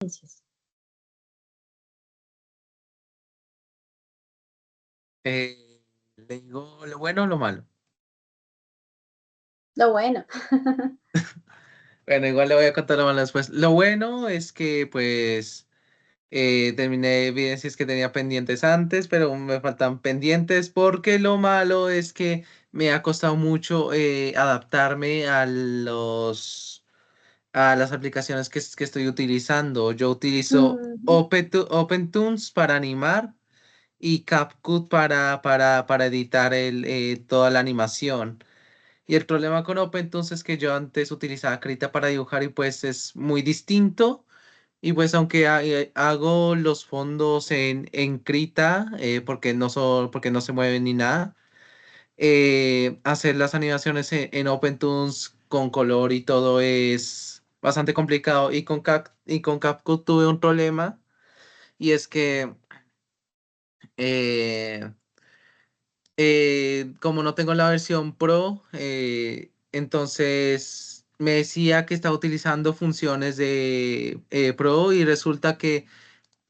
evidencias? ¿Le digo lo bueno o lo malo? Lo bueno. Bueno, igual le voy a contar lo malo después. Lo bueno es que pues terminé evidencias que tenía pendientes antes, pero me faltan pendientes porque lo malo es que me ha costado mucho adaptarme a las aplicaciones que estoy utilizando. Yo utilizo Ujú, OpenTunes para animar y CapCut para editar toda la animación. Y el problema con OpenTunes es que yo antes utilizaba Krita para dibujar y pues es muy distinto. Y pues aunque hago los fondos en Krita, porque no se mueven ni nada, hacer las animaciones en OpenTunes con color y todo es bastante complicado. Y con CapCut tuve un problema y es que eh, como no tengo la versión Pro, entonces me decía que estaba utilizando funciones de Pro y resulta que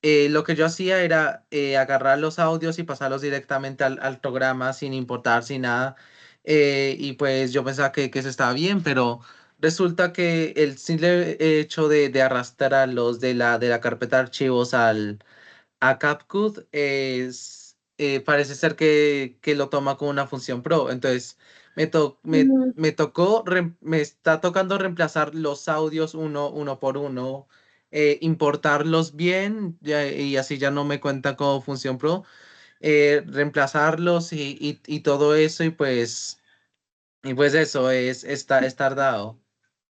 lo que yo hacía era agarrar los audios y pasarlos directamente al programa sin importar, sin nada. Y pues yo pensaba que eso estaba bien, pero resulta que el simple hecho de arrastrar los de la carpeta de archivos a CapCut parece ser que lo toma como una función pro. Entonces ujú. me está tocando reemplazar los audios uno por uno, importarlos bien y así ya no me cuenta como función pro, reemplazarlos y todo eso y pues eso es tardado.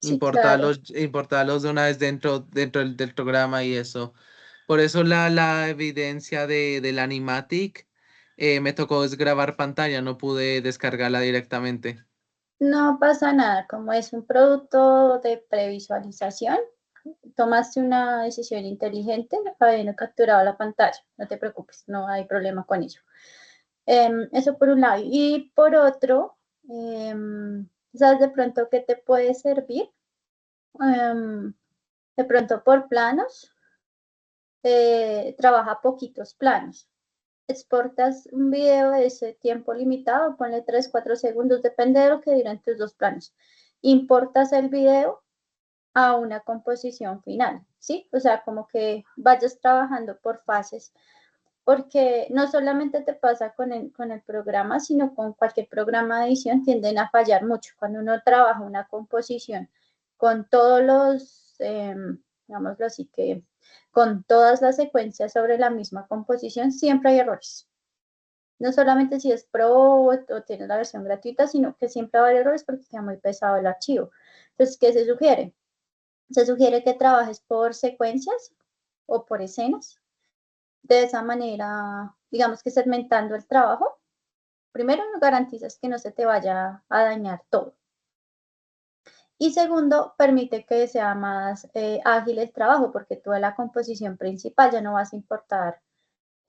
Sí, claro. Importarlos de una vez dentro del programa y eso. Por eso la evidencia del Animatic me tocó es grabar pantalla, no pude descargarla directamente. No pasa nada, como es un producto de previsualización, tomaste una decisión inteligente habiendo capturado la pantalla. No te preocupes, no hay problema con ello. Eso por un lado. Y por otro, ¿sabes de pronto qué te puede servir? Em, de pronto por planos, trabaja poquitos planos. Exportas un video de ese tiempo limitado, ponle 3 4 segundos, depende de lo que duran tus dos planos. Importas el video a una composición final, ¿sí? O sea, como que vayas trabajando por fases, porque no solamente te pasa con el programa, sino con cualquier programa de edición, tienden a fallar mucho. Cuando uno trabaja una composición con todos los, digámoslo así, que con todas las secuencias sobre la misma composición, siempre hay errores. No solamente si es pro o tienes la versión gratuita, sino que siempre va a haber errores porque queda muy pesado el archivo. Entonces, ¿qué se sugiere? Se sugiere que trabajes por secuencias o por escenas. De esa manera, digamos que segmentando el trabajo, primero garantizas que no se te vaya a dañar todo. Y segundo, permite que sea más ágil el trabajo, porque tú de la composición principal ya no vas a importar,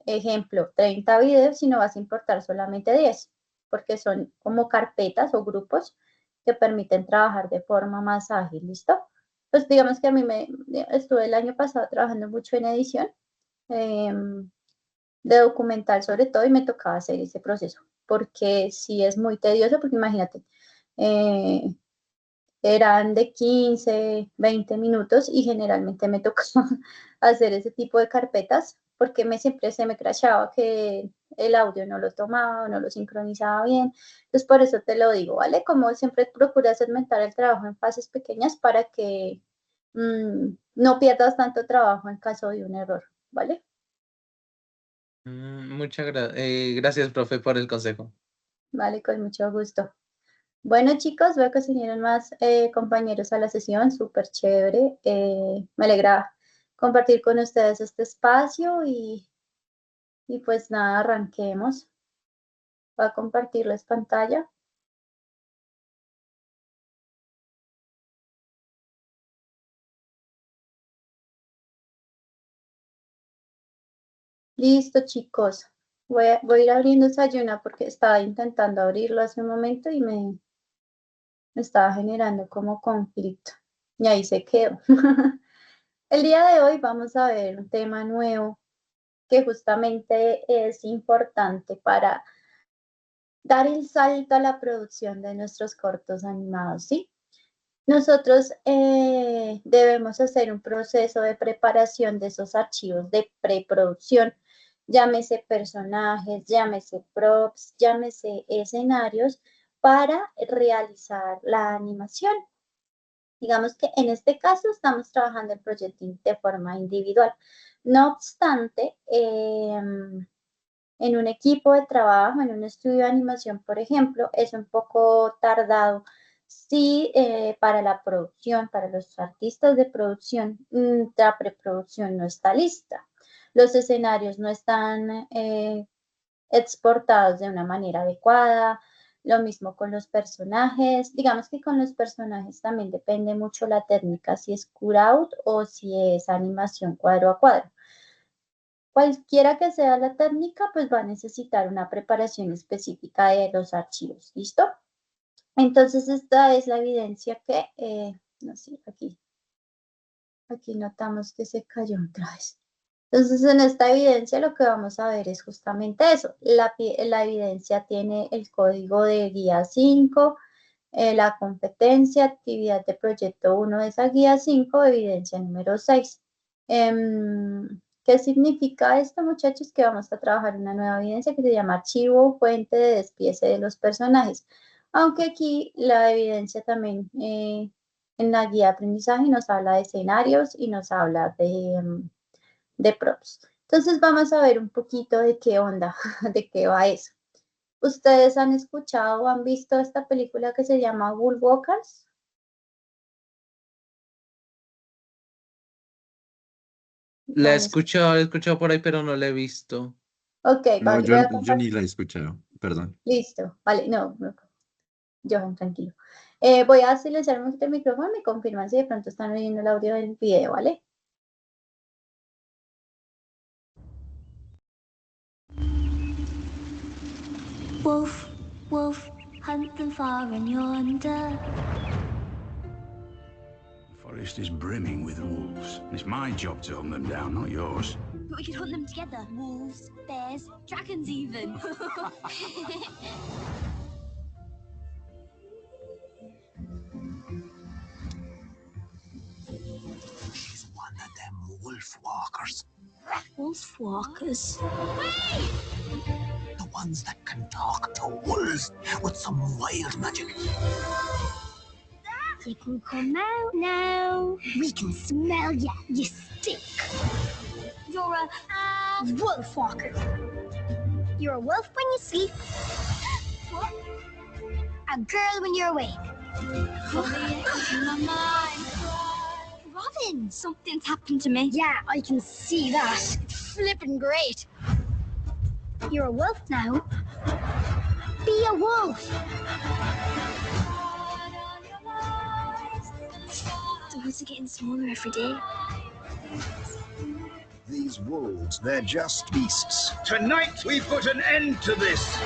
ejemplo, 30 videos, sino vas a importar solamente 10, porque son como carpetas o grupos que permiten trabajar de forma más ágil, ¿listo? Pues digamos que a mí me estuve el año pasado trabajando mucho en edición eh, de documental sobre todo y me tocaba hacer ese proceso, porque sí es muy tedioso, porque imagínate, eh, eran de 15 20 minutos y generalmente me tocaba hacer ese tipo de carpetas porque siempre se me crashaba que el audio no lo tomaba o no lo sincronizaba bien. Entonces, por eso te lo digo, ¿vale? Como siempre procura segmentar el trabajo en fases pequeñas para que no pierdas tanto trabajo en caso de un error, ¿vale? Gracias, profe, por el consejo. Vale, con mucho gusto. Bueno, chicos, veo que se unieron más compañeros a la sesión, súper chévere. Me alegra compartir con ustedes este espacio y pues nada, arranquemos. Voy a compartirles pantalla. Listo, chicos. Voy a ir abriendo Sayuna porque estaba intentando abrirlo hace un momento y me estaba generando como conflicto. Y ahí se quedó. El día de hoy vamos a ver un tema nuevo que justamente es importante para dar el salto a la producción de nuestros cortos animados, ¿sí? Nosotros debemos hacer un proceso de preparación de esos archivos de preproducción, llámese personajes, llámese props, llámese escenarios, para realizar la animación. Digamos que en este caso estamos trabajando el proyecto de forma individual. No obstante, en un equipo de trabajo, en un estudio de animación, por ejemplo, es un poco tardado. Sí, para la producción, para los artistas de producción, la preproducción no está lista. Los escenarios no están exportados de una manera adecuada. Lo mismo con los personajes. Digamos que con los personajes también depende mucho la técnica, si es cutout o si es animación cuadro a cuadro. Cualquiera que sea la técnica, pues va a necesitar una preparación específica de los archivos. ¿Listo? Entonces, esta es la evidencia que, no sé, aquí notamos que se cayó otra vez. Entonces, en esta evidencia lo que vamos a ver es justamente eso. La evidencia tiene el código de guía 5, la competencia, actividad de proyecto 1 de esa guía 5, evidencia número 6. ¿Qué significa esto, muchachos? Que vamos a trabajar una nueva evidencia que se llama archivo fuente de despiece de los personajes. Aunque aquí la evidencia también en la guía de aprendizaje nos habla de escenarios y nos habla de props. Entonces vamos a ver un poquito de qué onda, de qué va eso. ¿Ustedes han escuchado o han visto esta película que se llama Woolwalkers? La ¿La han escuchado? he escuchado por ahí, pero no la he visto. Ok, No, voy a yo ni compartir. la he escuchado, perdón. Listo, vale, no, Johan, tranquilo. Voy a silenciar un poquito el micrófono y me confirman si de pronto están oyendo el audio del video, ¿vale? Wolf, wolf, hunt them far and yonder. The forest is brimming with wolves. It's my job to hunt them down, not yours. But we could hunt them together. Wolves, bears, dragons even. She's one of them wolf walkers. Wolf walkers? The ones that can talk to wolves with some wild magic. You can come out now. We can smell ya, you stink. You're a wolf walker. You're a wolf when you sleep. What? A girl when you're awake. Robin, something's happened to me. Yeah, I can see that. It's flippin' great. You're a wolf now. Be a wolf. The woods are getting smaller every day. These wolves, they're just beasts. Tonight we put an end to this.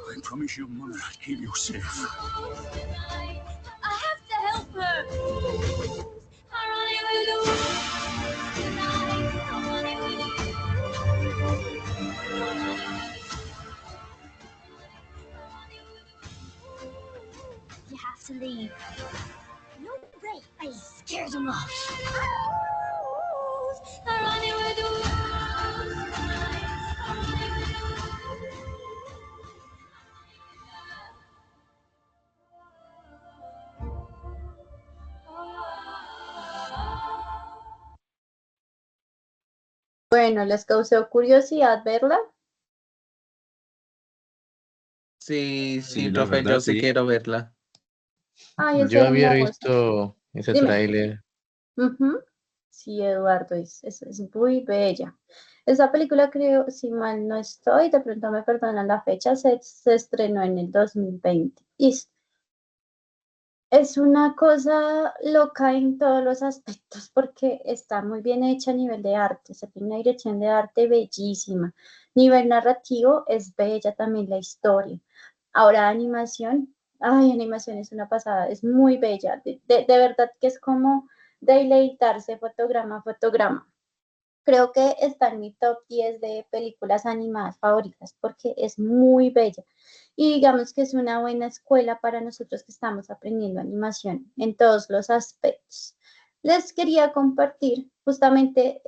I promise your mother I'd keep you safe. I have to help her. You have to leave. No way. I scared him off. Bueno, ¿les causó curiosidad verla? Sí, Sí, la profe, yo verdad, sí sí. quiero verla. Ay, es Yo había hermosa. visto ese Dime. tráiler. Ujú. Sí, Eduardo, es muy bella. Esa película creo, si mal no estoy, de pronto me perdonan la fecha, se estrenó en el 2020. Y es una cosa loca en todos los aspectos porque está muy bien hecha a nivel de arte, o sea, tiene una dirección de arte bellísima. Nivel narrativo es bella también la historia. Ahora animación, Ay, animación es una pasada, es muy bella. De verdad que es como deleitarse fotograma a fotograma. Creo que está en mi top 10 de películas animadas favoritas porque es muy bella. Y digamos que es una buena escuela para nosotros que estamos aprendiendo animación en todos los aspectos. Les quería compartir, justamente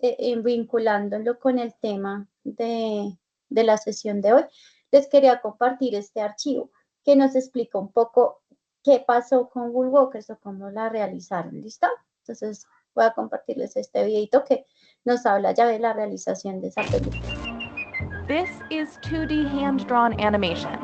vinculándolo con el tema de la sesión de hoy, les quería compartir este archivo que nos explica un poco qué pasó con Woolwalkers o cómo la realizaron. ¿Listo? Entonces voy a compartirles este videito que nos habla ya de la realización de esa película. This is 2D hand-drawn animation.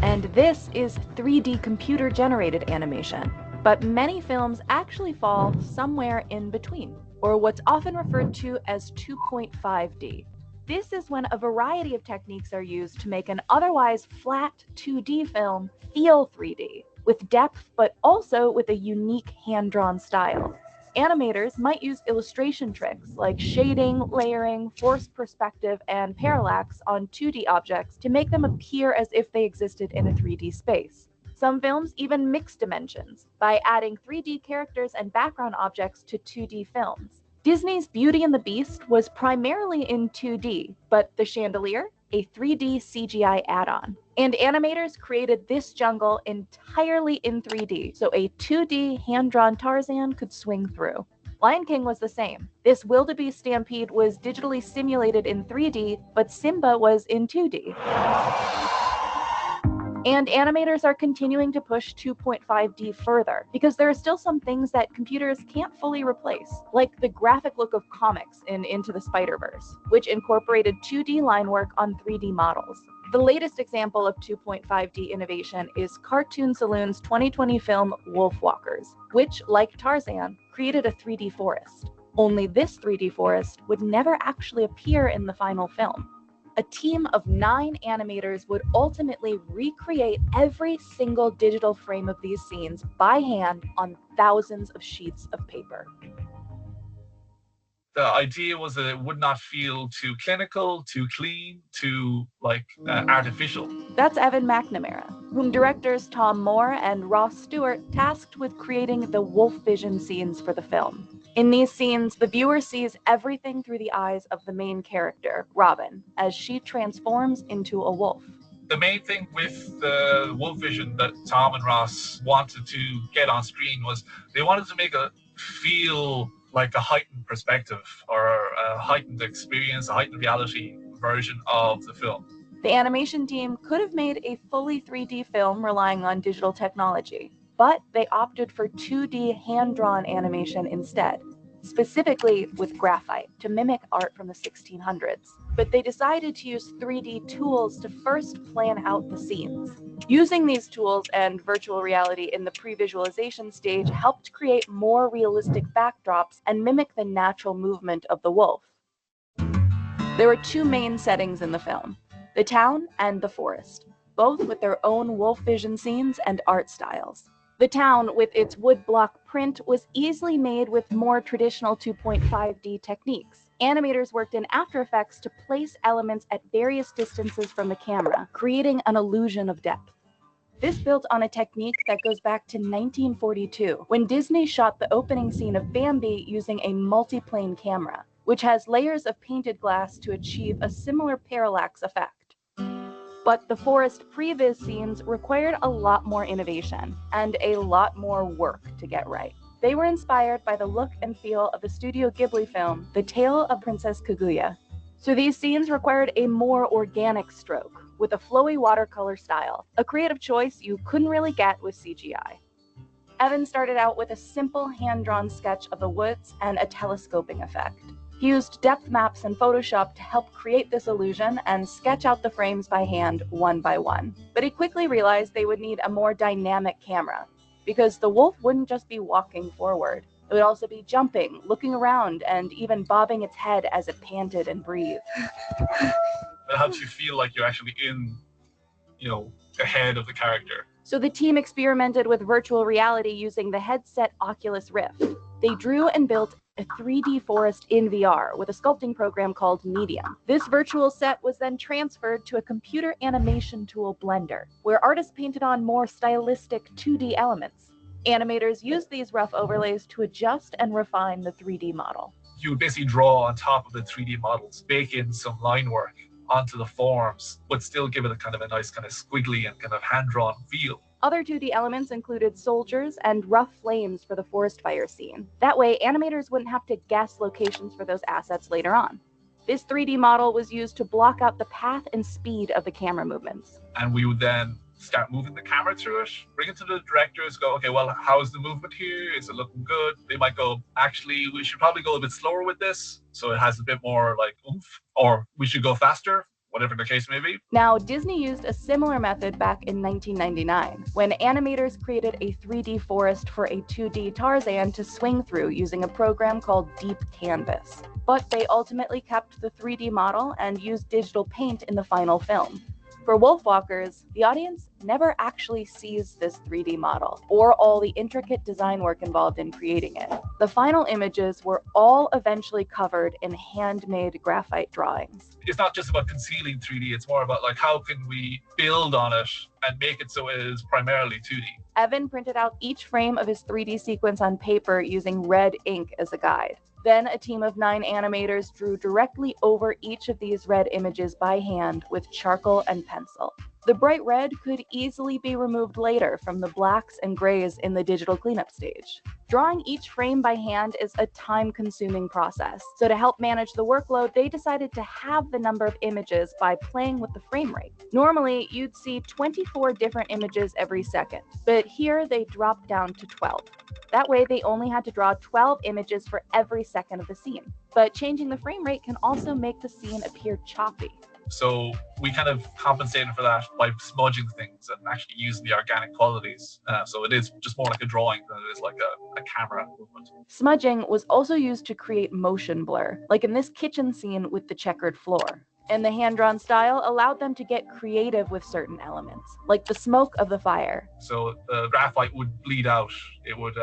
And this is 3D computer-generated animation. But many films actually fall somewhere in between, or what's often referred to as 2.5D. This is when a variety of techniques are used to make an otherwise flat 2D film feel 3D, with depth but also with a unique hand-drawn style. Animators might use illustration tricks like shading, layering, forced perspective, and parallax on 2D objects to make them appear as if they existed in a 3D space. Some films even mix dimensions by adding 3D characters and background objects to 2D films. Disney's Beauty and the Beast was primarily in 2D, but The Chandelier, a 3D CGI add-on. And animators created this jungle entirely in 3D, so a 2D hand-drawn Tarzan could swing through. Lion King was the same. This wildebeest stampede was digitally simulated in 3D, but Simba was in 2D. And animators are continuing to push 2.5D further, because there are still some things that computers can't fully replace, like the graphic look of comics in Into the Spider-Verse, which incorporated 2D line work on 3D models. The latest example of 2.5D innovation is Cartoon Saloon's 2020 film Wolfwalkers, which, like Tarzan, created a 3D forest. Only this 3D forest would never actually appear in the final film. A team of 9 animators would ultimately recreate every single digital frame of these scenes by hand on thousands of sheets of paper. The idea was that it would not feel too clinical, too clean, too artificial. That's Evan McNamara, whom directors Tom Moore and Ross Stewart tasked with creating the wolf vision scenes for the film. In these scenes, the viewer sees everything through the eyes of the main character, Robin, as she transforms into a wolf. The main thing with the wolf vision that Tom and Ross wanted to get on screen was they wanted to make it feel like a heightened perspective or a heightened experience, a heightened reality version of the film. The animation team could have made a fully 3D film relying on digital technology, but they opted for 2D hand-drawn animation instead, specifically with graphite to mimic art from the 1600s. But they decided to use 3D tools to first plan out the scenes. Using these tools and virtual reality in the pre-visualization stage helped create more realistic backdrops and mimic the natural movement of the wolf. There were 2 main settings in the film, the town and the forest, both with their own wolf vision scenes and art styles. The town, with its woodblock print, was easily made with more traditional 2.5D techniques. Animators worked in After Effects to place elements at various distances from the camera, creating an illusion of depth. This built on a technique that goes back to 1942, when Disney shot the opening scene of Bambi using a multiplane camera, which has layers of painted glass to achieve a similar parallax effect. But the forest previs scenes required a lot more innovation and a lot more work to get right. They were inspired by the look and feel of the Studio Ghibli film, The Tale of Princess Kaguya. So these scenes required a more organic stroke, with a flowy watercolor style, a creative choice you couldn't really get with CGI. Evan started out with a simple hand-drawn sketch of the woods and a telescoping effect. He used depth maps and Photoshop to help create this illusion and sketch out the frames by hand one by one. But he quickly realized they would need a more dynamic camera, because the wolf wouldn't just be walking forward. It would also be jumping, looking around, and even bobbing its head as it panted and breathed. It helps you feel like you're actually in, the head of the character. So the team experimented with virtual reality using the headset Oculus Rift. They drew and built a 3D forest in VR with a sculpting program called Medium. This virtual set was then transferred to a computer animation tool, Blender, where artists painted on more stylistic 2D elements. Animators used these rough overlays to adjust and refine the 3D model. You would basically draw on top of the 3D models, bake in some line work onto the forms, but still give it a kind of a nice kind of squiggly and kind of hand-drawn feel. Other 2D elements included soldiers and rough flames for the forest fire scene. That way, animators wouldn't have to guess locations for those assets later on. This 3D model was used to block out the path and speed of the camera movements. And we would then start moving the camera through it, bring it to the directors, go, okay, well, how's the movement here? Is it looking good? They might go, actually, we should probably go a bit slower with this, so it has a bit more like oomph, or we should go faster, whatever the case may be. Now, Disney used a similar method back in 1999, when animators created a 3D forest for a 2D Tarzan to swing through using a program called Deep Canvas. But they ultimately kept the 3D model and used digital paint in the final film. For Wolfwalkers, the audience never actually sees this 3D model or all the intricate design work involved in creating it. The final images were all eventually covered in handmade graphite drawings. It's not just about concealing 3D, it's more about like how can we build on it and make it so it is primarily 2D. Evan printed out each frame of his 3D sequence on paper using red ink as a guide. Then a team of 9 animators drew directly over each of these red images by hand with charcoal and pencil. The bright red could easily be removed later from the blacks and grays in the digital cleanup stage. Drawing each frame by hand is a time-consuming process, so to help manage the workload, they decided to halve the number of images by playing with the frame rate. Normally, you'd see 24 different images every second, but here they dropped down to 12. That way, they only had to draw 12 images for every second of the scene. But changing the frame rate can also make the scene appear choppy. So we kind of compensated for that by smudging things and actually using the organic qualities. So it is just more like a drawing than it is like a camera movement. Smudging was also used to create motion blur, like in this kitchen scene with the checkered floor. And the hand-drawn style allowed them to get creative with certain elements, like the smoke of the fire. So the graphite would bleed out. It would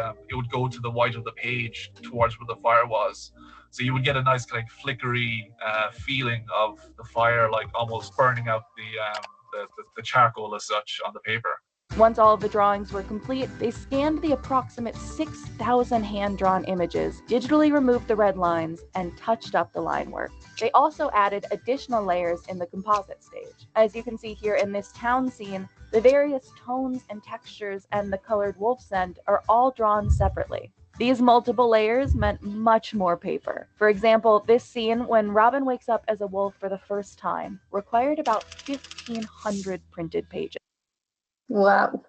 go to the white of the page towards where the fire was. So you would get a nice kind of flickery feeling of the fire, like almost burning out the charcoal as such on the paper. Once all of the drawings were complete, they scanned the approximate 6,000 hand-drawn images, digitally removed the red lines, and touched up the line work. They also added additional layers in the composite stage. As you can see here in this town scene, the various tones and textures and the colored wolf scent are all drawn separately. These multiple layers meant much more paper. For example, this scene when Robin wakes up as a wolf for the first time required about 1,500 printed pages. Wow.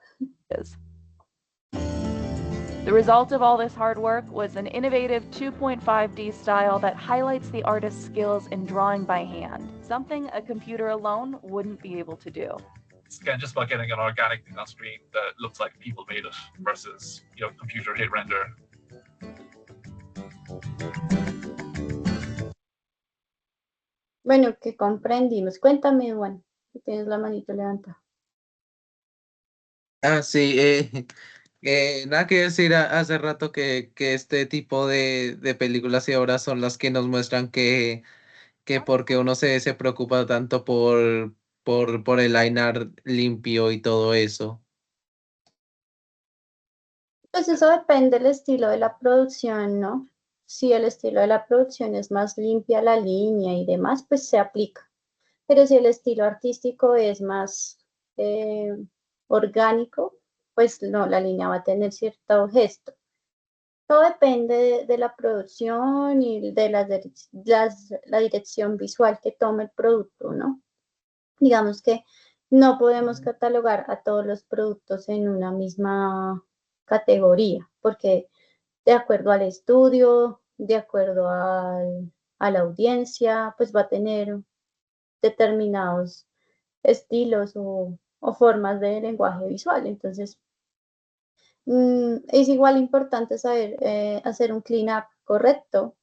The result of all this hard work was an innovative 2.5D style that highlights the artist's skills in drawing by hand, something a computer alone wouldn't be able to do. It's again just about getting an organic thing on screen that looks like people made it versus, computer hit render. Bueno, que comprendimos. Cuéntame, Juan, que tienes la manito levantada. Sí, nada que decir hace rato que este tipo de películas y obras son las que nos muestran que porque uno se preocupa tanto por el line art limpio y todo eso. Pues eso depende del estilo de la producción, ¿no? Si el estilo de la producción es más limpia la línea y demás, pues se aplica. Pero si el estilo artístico es más orgánico, pues no, la línea va a tener cierto gesto. Todo depende de la producción y de la dirección visual que tome el producto, ¿no? Digamos que no podemos catalogar a todos los productos en una misma categoría, porque de acuerdo al estudio, de acuerdo a la audiencia, pues va a tener determinados estilos o formas de lenguaje visual. Entonces, es igual importante saber hacer un clean-up correcto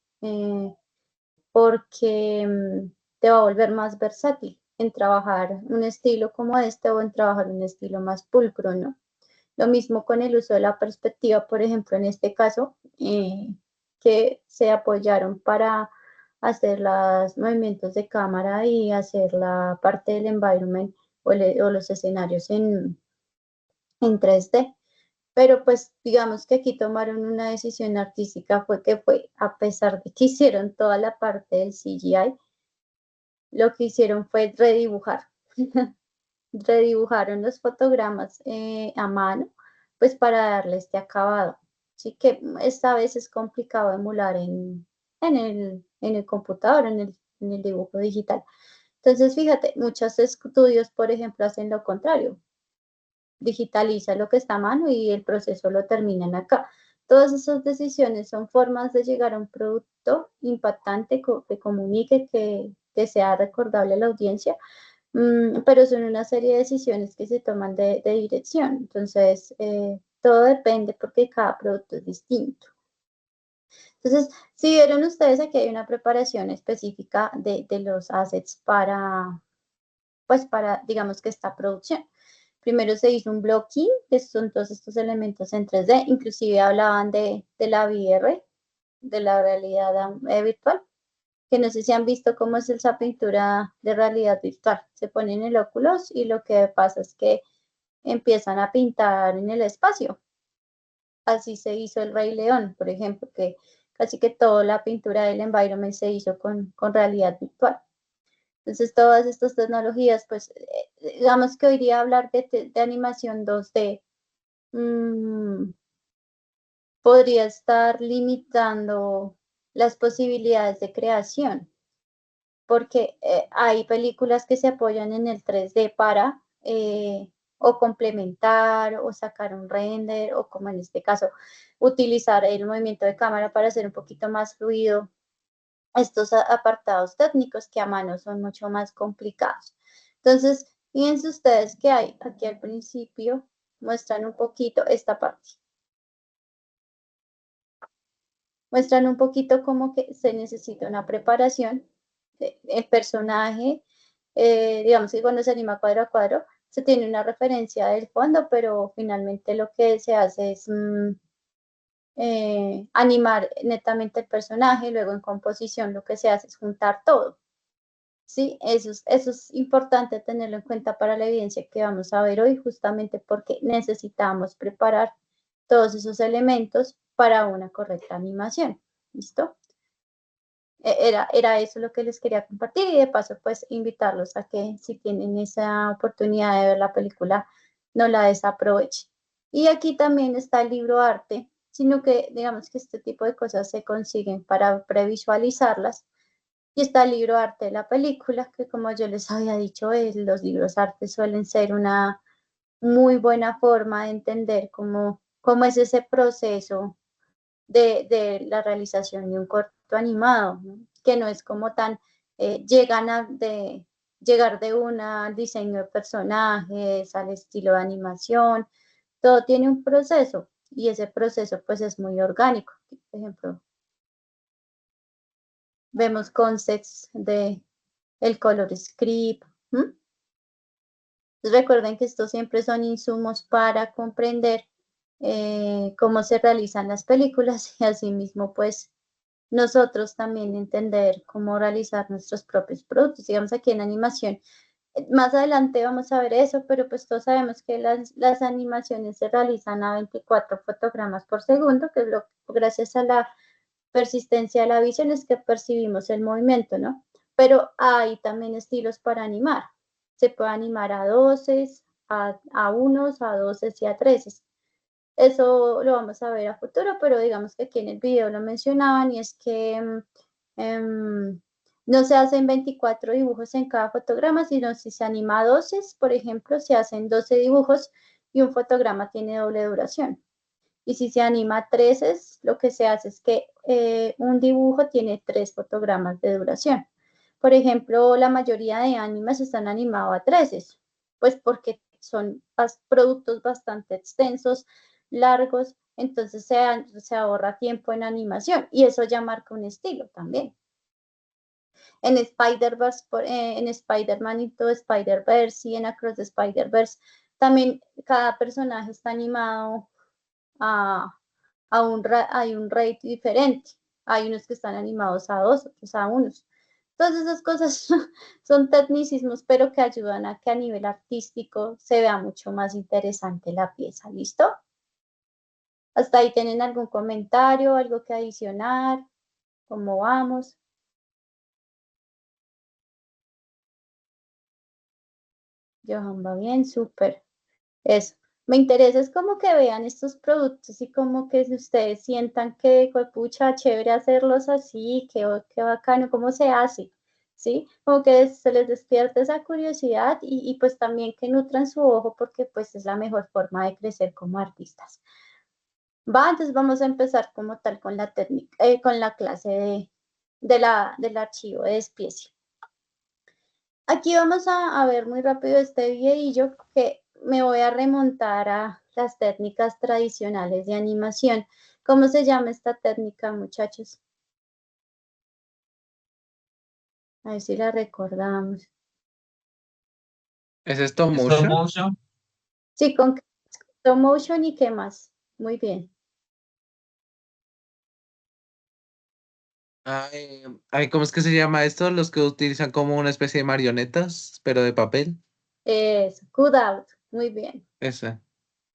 porque te va a volver más versátil en trabajar un estilo como este o en trabajar un estilo más pulcro, ¿no? Lo mismo con el uso de la perspectiva, por ejemplo, en este caso, que se apoyaron para hacer los movimientos de cámara y hacer la parte del environment o los escenarios en 3D. Pero pues digamos que aquí tomaron una decisión artística, fue a pesar de que hicieron toda la parte del CGI, lo que hicieron fue redibujar. Redibujaron los fotogramas a mano, pues para darle este acabado. Así que esta vez es complicado emular en el computador, en el dibujo digital. Entonces, fíjate, muchos estudios, por ejemplo, hacen lo contrario. Digitaliza lo que está a mano y el proceso lo terminan acá. Todas esas decisiones son formas de llegar a un producto impactante que comunique, que sea recordable a la audiencia, pero son una serie de decisiones que se toman de dirección. Entonces, todo depende porque cada producto es distinto. Entonces, si vieron ustedes, aquí hay una preparación específica de los assets pues digamos que esta producción. Primero se hizo un blocking, que son todos estos elementos en 3D, inclusive hablaban de la VR, de la realidad virtual, que no sé si han visto cómo es esa pintura de realidad virtual. Se ponen el óculos y lo que pasa es que empiezan a pintar en el espacio. Así se hizo el Rey León, por ejemplo, que casi que toda la pintura del environment se hizo con realidad virtual. Entonces, todas estas tecnologías, pues, digamos que hoy día hablar de animación 2D podría estar limitando las posibilidades de creación, porque hay películas que se apoyan en el 3D para o complementar o sacar un render o como en este caso, utilizar el movimiento de cámara para hacer un poquito más fluido estos apartados técnicos que a mano son mucho más complicados. Entonces, fíjense ustedes que hay aquí al principio, muestran un poquito esta parte. Muestran un poquito cómo que se necesita una preparación. El personaje, digamos que cuando se anima cuadro a cuadro, se tiene una referencia del fondo, pero finalmente lo que se hace es animar netamente el personaje, luego en composición lo que se hace es juntar todo. Sí, eso es importante tenerlo en cuenta para la evidencia que vamos a ver hoy, justamente porque necesitamos preparar todos esos elementos para una correcta animación. ¿Listo? Era eso lo que les quería compartir y de paso pues invitarlos a que si tienen esa oportunidad de ver la película no la desaprovechen. Y aquí también está el libro arte, sino que digamos que este tipo de cosas se consiguen para previsualizarlas. Y está el libro arte de la película, que como yo les había dicho, los libros arte suelen ser una muy buena forma de entender cómo es ese proceso de la realización de un corto animado, ¿no? Que no es como tan, llegar de una al diseño de personajes, al estilo de animación, todo tiene un proceso y ese proceso pues es muy orgánico. Por ejemplo, vemos concepts de el color script. Recuerden que estos siempre son insumos para comprender cómo se realizan las películas y asimismo pues nosotros también entender cómo realizar nuestros propios productos. Digamos aquí en animación, más adelante vamos a ver eso, pero pues todos sabemos que las animaciones se realizan a 24 fotogramas por segundo, que es gracias a la persistencia de la visión es que percibimos el movimiento, ¿no? Pero hay también estilos para animar. Se puede animar a 12, a 1, a 12 y a 13. Eso lo vamos a ver a futuro, pero digamos que aquí en el video lo mencionaban y es que no se hacen 24 dibujos en cada fotograma, sino si se anima a 12, por ejemplo, se hacen 12 dibujos y un fotograma tiene doble duración. Y si se anima a 13, lo que se hace es que un dibujo tiene 3 fotogramas de duración. Por ejemplo, la mayoría de animes están animados a 13, pues porque son productos bastante extensos, largos, entonces se ahorra tiempo en animación y eso ya marca un estilo también. En Spider-Verse, en Spider-Man Into Spider-Verse y en Across the Spider-Verse, también cada personaje está animado hay un rate diferente. Hay unos que están animados a 2, otros a 1. Todas esas cosas son tecnicismos, pero que ayudan a que a nivel artístico se vea mucho más interesante la pieza. ¿Listo? ¿Hasta ahí tienen algún comentario, algo que adicionar? ¿Cómo vamos? Johan va bien, súper. Eso. Me interesa es como que vean estos productos y como que ustedes sientan que, pucha, chévere hacerlos así, qué bacano, cómo se hace, ¿sí? Como que se les despierta esa curiosidad y pues también que nutran su ojo porque pues es la mejor forma de crecer como artistas. Va, entonces vamos a empezar como tal con la técnica, con la clase del archivo de despiece. Aquí vamos a ver muy rápido este videillo que me voy a remontar a las técnicas tradicionales de animación. ¿Cómo se llama esta técnica, muchachos? A ver si la recordamos. ¿Es stop motion? motion. Sí, con stop motion y qué más. Muy bien. ¿Cómo es que se llama esto? Los que utilizan como una especie de marionetas, pero de papel. Es cutout. Muy bien. Esa.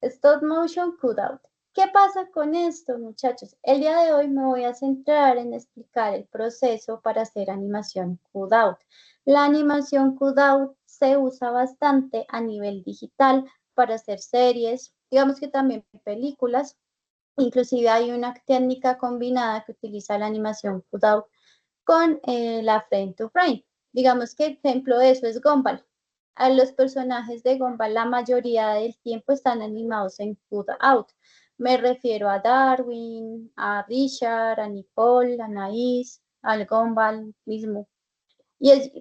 Stop motion cutout. ¿Qué pasa con esto, muchachos? El día de hoy me voy a centrar en explicar el proceso para hacer animación cutout. La animación cutout se usa bastante a nivel digital para hacer series, digamos que también películas. Inclusive hay una técnica combinada que utiliza la animación cutout con la frame to frame. Digamos que ejemplo de eso es Gumball. A los personajes de Gumball la mayoría del tiempo están animados en cutout. Me refiero a Darwin, a Richard, a Nicole, a Anaïs, al Gumball mismo.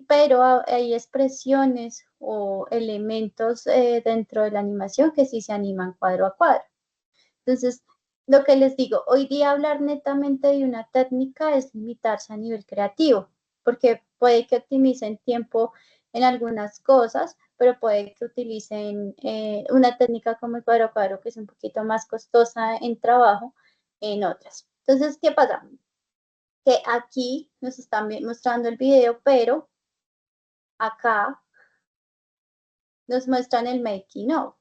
Pero hay expresiones o elementos dentro de la animación que sí se animan cuadro a cuadro. Entonces, lo que les digo, hoy día hablar netamente de una técnica es limitarse a nivel creativo, porque puede que optimicen tiempo en algunas cosas, pero puede que utilicen una técnica como el cuadro a cuadro, que es un poquito más costosa en trabajo, en otras. Entonces, ¿qué pasa? Que aquí nos están mostrando el video, pero acá nos muestran el making of.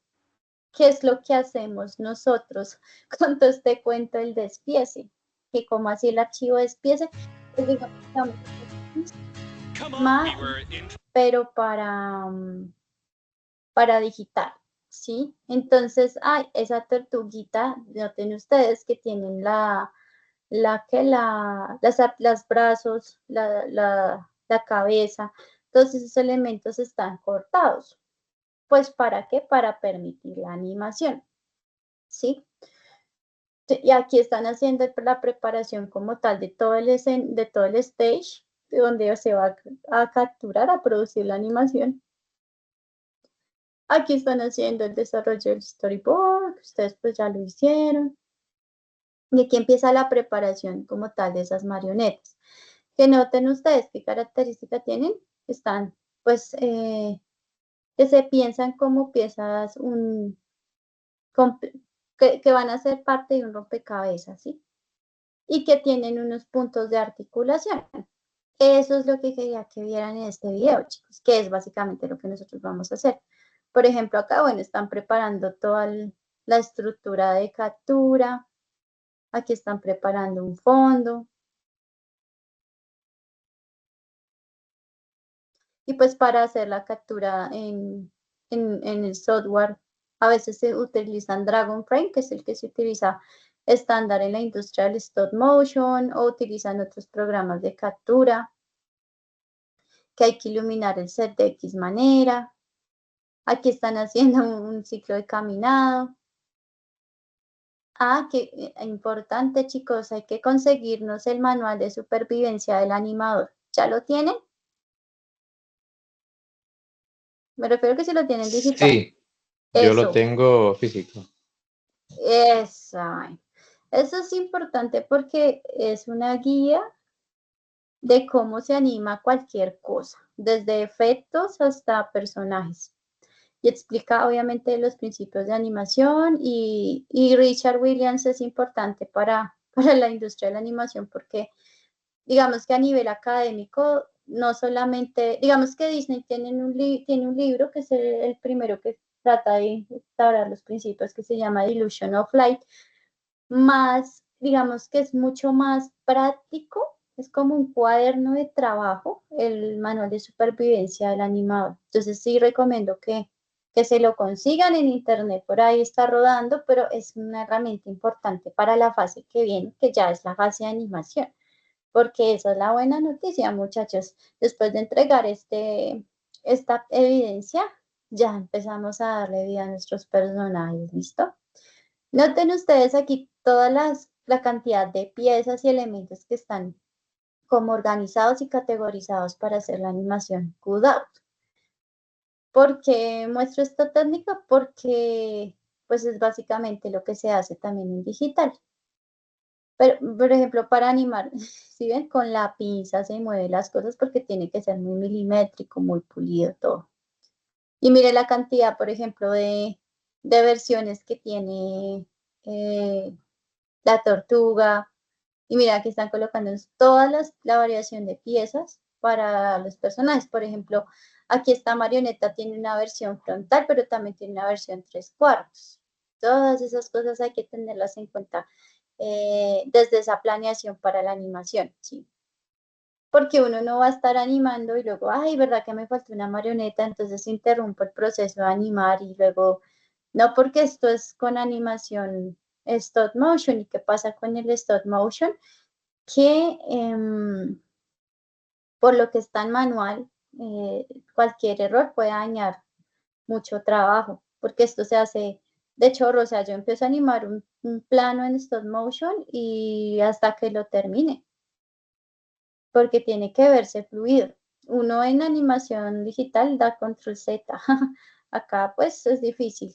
¿Qué es lo que hacemos nosotros con todo este cuento del despiece? Que como así el archivo despiece, pues digamos, más, pero para digital, ¿sí? Entonces, esa tortuguita, noten ustedes que tienen las brazos, la cabeza, todos esos elementos están cortados. Pues, ¿para qué? Para permitir la animación, ¿sí? Y aquí están haciendo la preparación como tal de todo el stage, de donde se va a capturar, a producir la animación. Aquí están haciendo el desarrollo del storyboard, ustedes pues ya lo hicieron. Y aquí empieza la preparación como tal de esas marionetas. Que noten ustedes qué característica tienen. Están pues que se piensan como piezas que van a ser parte de un rompecabezas, ¿sí? Y que tienen unos puntos de articulación. Eso es lo que quería que vieran en este video, chicos, que es básicamente lo que nosotros vamos a hacer. Por ejemplo, acá, bueno, están preparando toda la estructura de captura. Aquí están preparando un fondo. Y pues para hacer la captura en el software, a veces se utilizan Dragonframe, que es el que se utiliza estándar en la industria del stop motion, o utilizan otros programas de captura, que hay que iluminar el set de X manera. Aquí están haciendo un ciclo de caminado. Qué importante, chicos, hay que conseguirnos el manual de supervivencia del animador. ¿Ya lo tienen? Me refiero que si lo tienen digital. Sí, yo lo tengo físico. Eso es importante porque es una guía de cómo se anima cualquier cosa, desde efectos hasta personajes. Y explica obviamente los principios de animación y Richard Williams es importante para para la industria de la animación, porque digamos que a nivel académico, no solamente, digamos que Disney tiene tiene un libro que es el primero que trata de instaurar los principios, que se llama The Illusion of Light, más, digamos que es mucho más práctico, es como un cuaderno de trabajo, el manual de supervivencia del animador. Entonces sí recomiendo que se lo consigan en internet, por ahí está rodando, pero es una herramienta importante para la fase que viene, que ya es la fase de animación, porque esa es la buena noticia, muchachos. Después de entregar esta evidencia, ya empezamos a darle vida a nuestros personajes, ¿listo? Noten ustedes aquí la cantidad de piezas y elementos que están como organizados y categorizados para hacer la animación cutout. ¿Por qué muestro esta técnica? Porque pues es básicamente lo que se hace también en digital. Pero, por ejemplo, para animar, ¿sí ven? Con la pinza se mueven las cosas porque tiene que ser muy milimétrico, muy pulido todo. Y mire la cantidad, por ejemplo, de versiones que tiene la tortuga. Y mira, aquí están colocando toda la variación de piezas para los personajes. Por ejemplo, aquí esta marioneta tiene una versión frontal, pero también tiene una versión 3/4. Todas esas cosas hay que tenerlas en cuenta desde esa planeación para la animación, ¿sí? Porque uno no va a estar animando y luego, ay, ¿verdad que me faltó una marioneta? Entonces interrumpo el proceso de animar y luego, no, porque esto es con animación stop motion. ¿Y qué pasa con el stop motion? Que por lo que está en manual, cualquier error puede dañar mucho trabajo, porque esto se hace de chorro. O sea, yo empiezo a animar un plano en stop motion y hasta que lo termine, porque tiene que verse fluido. Uno en animación digital da control Z. Acá pues es difícil.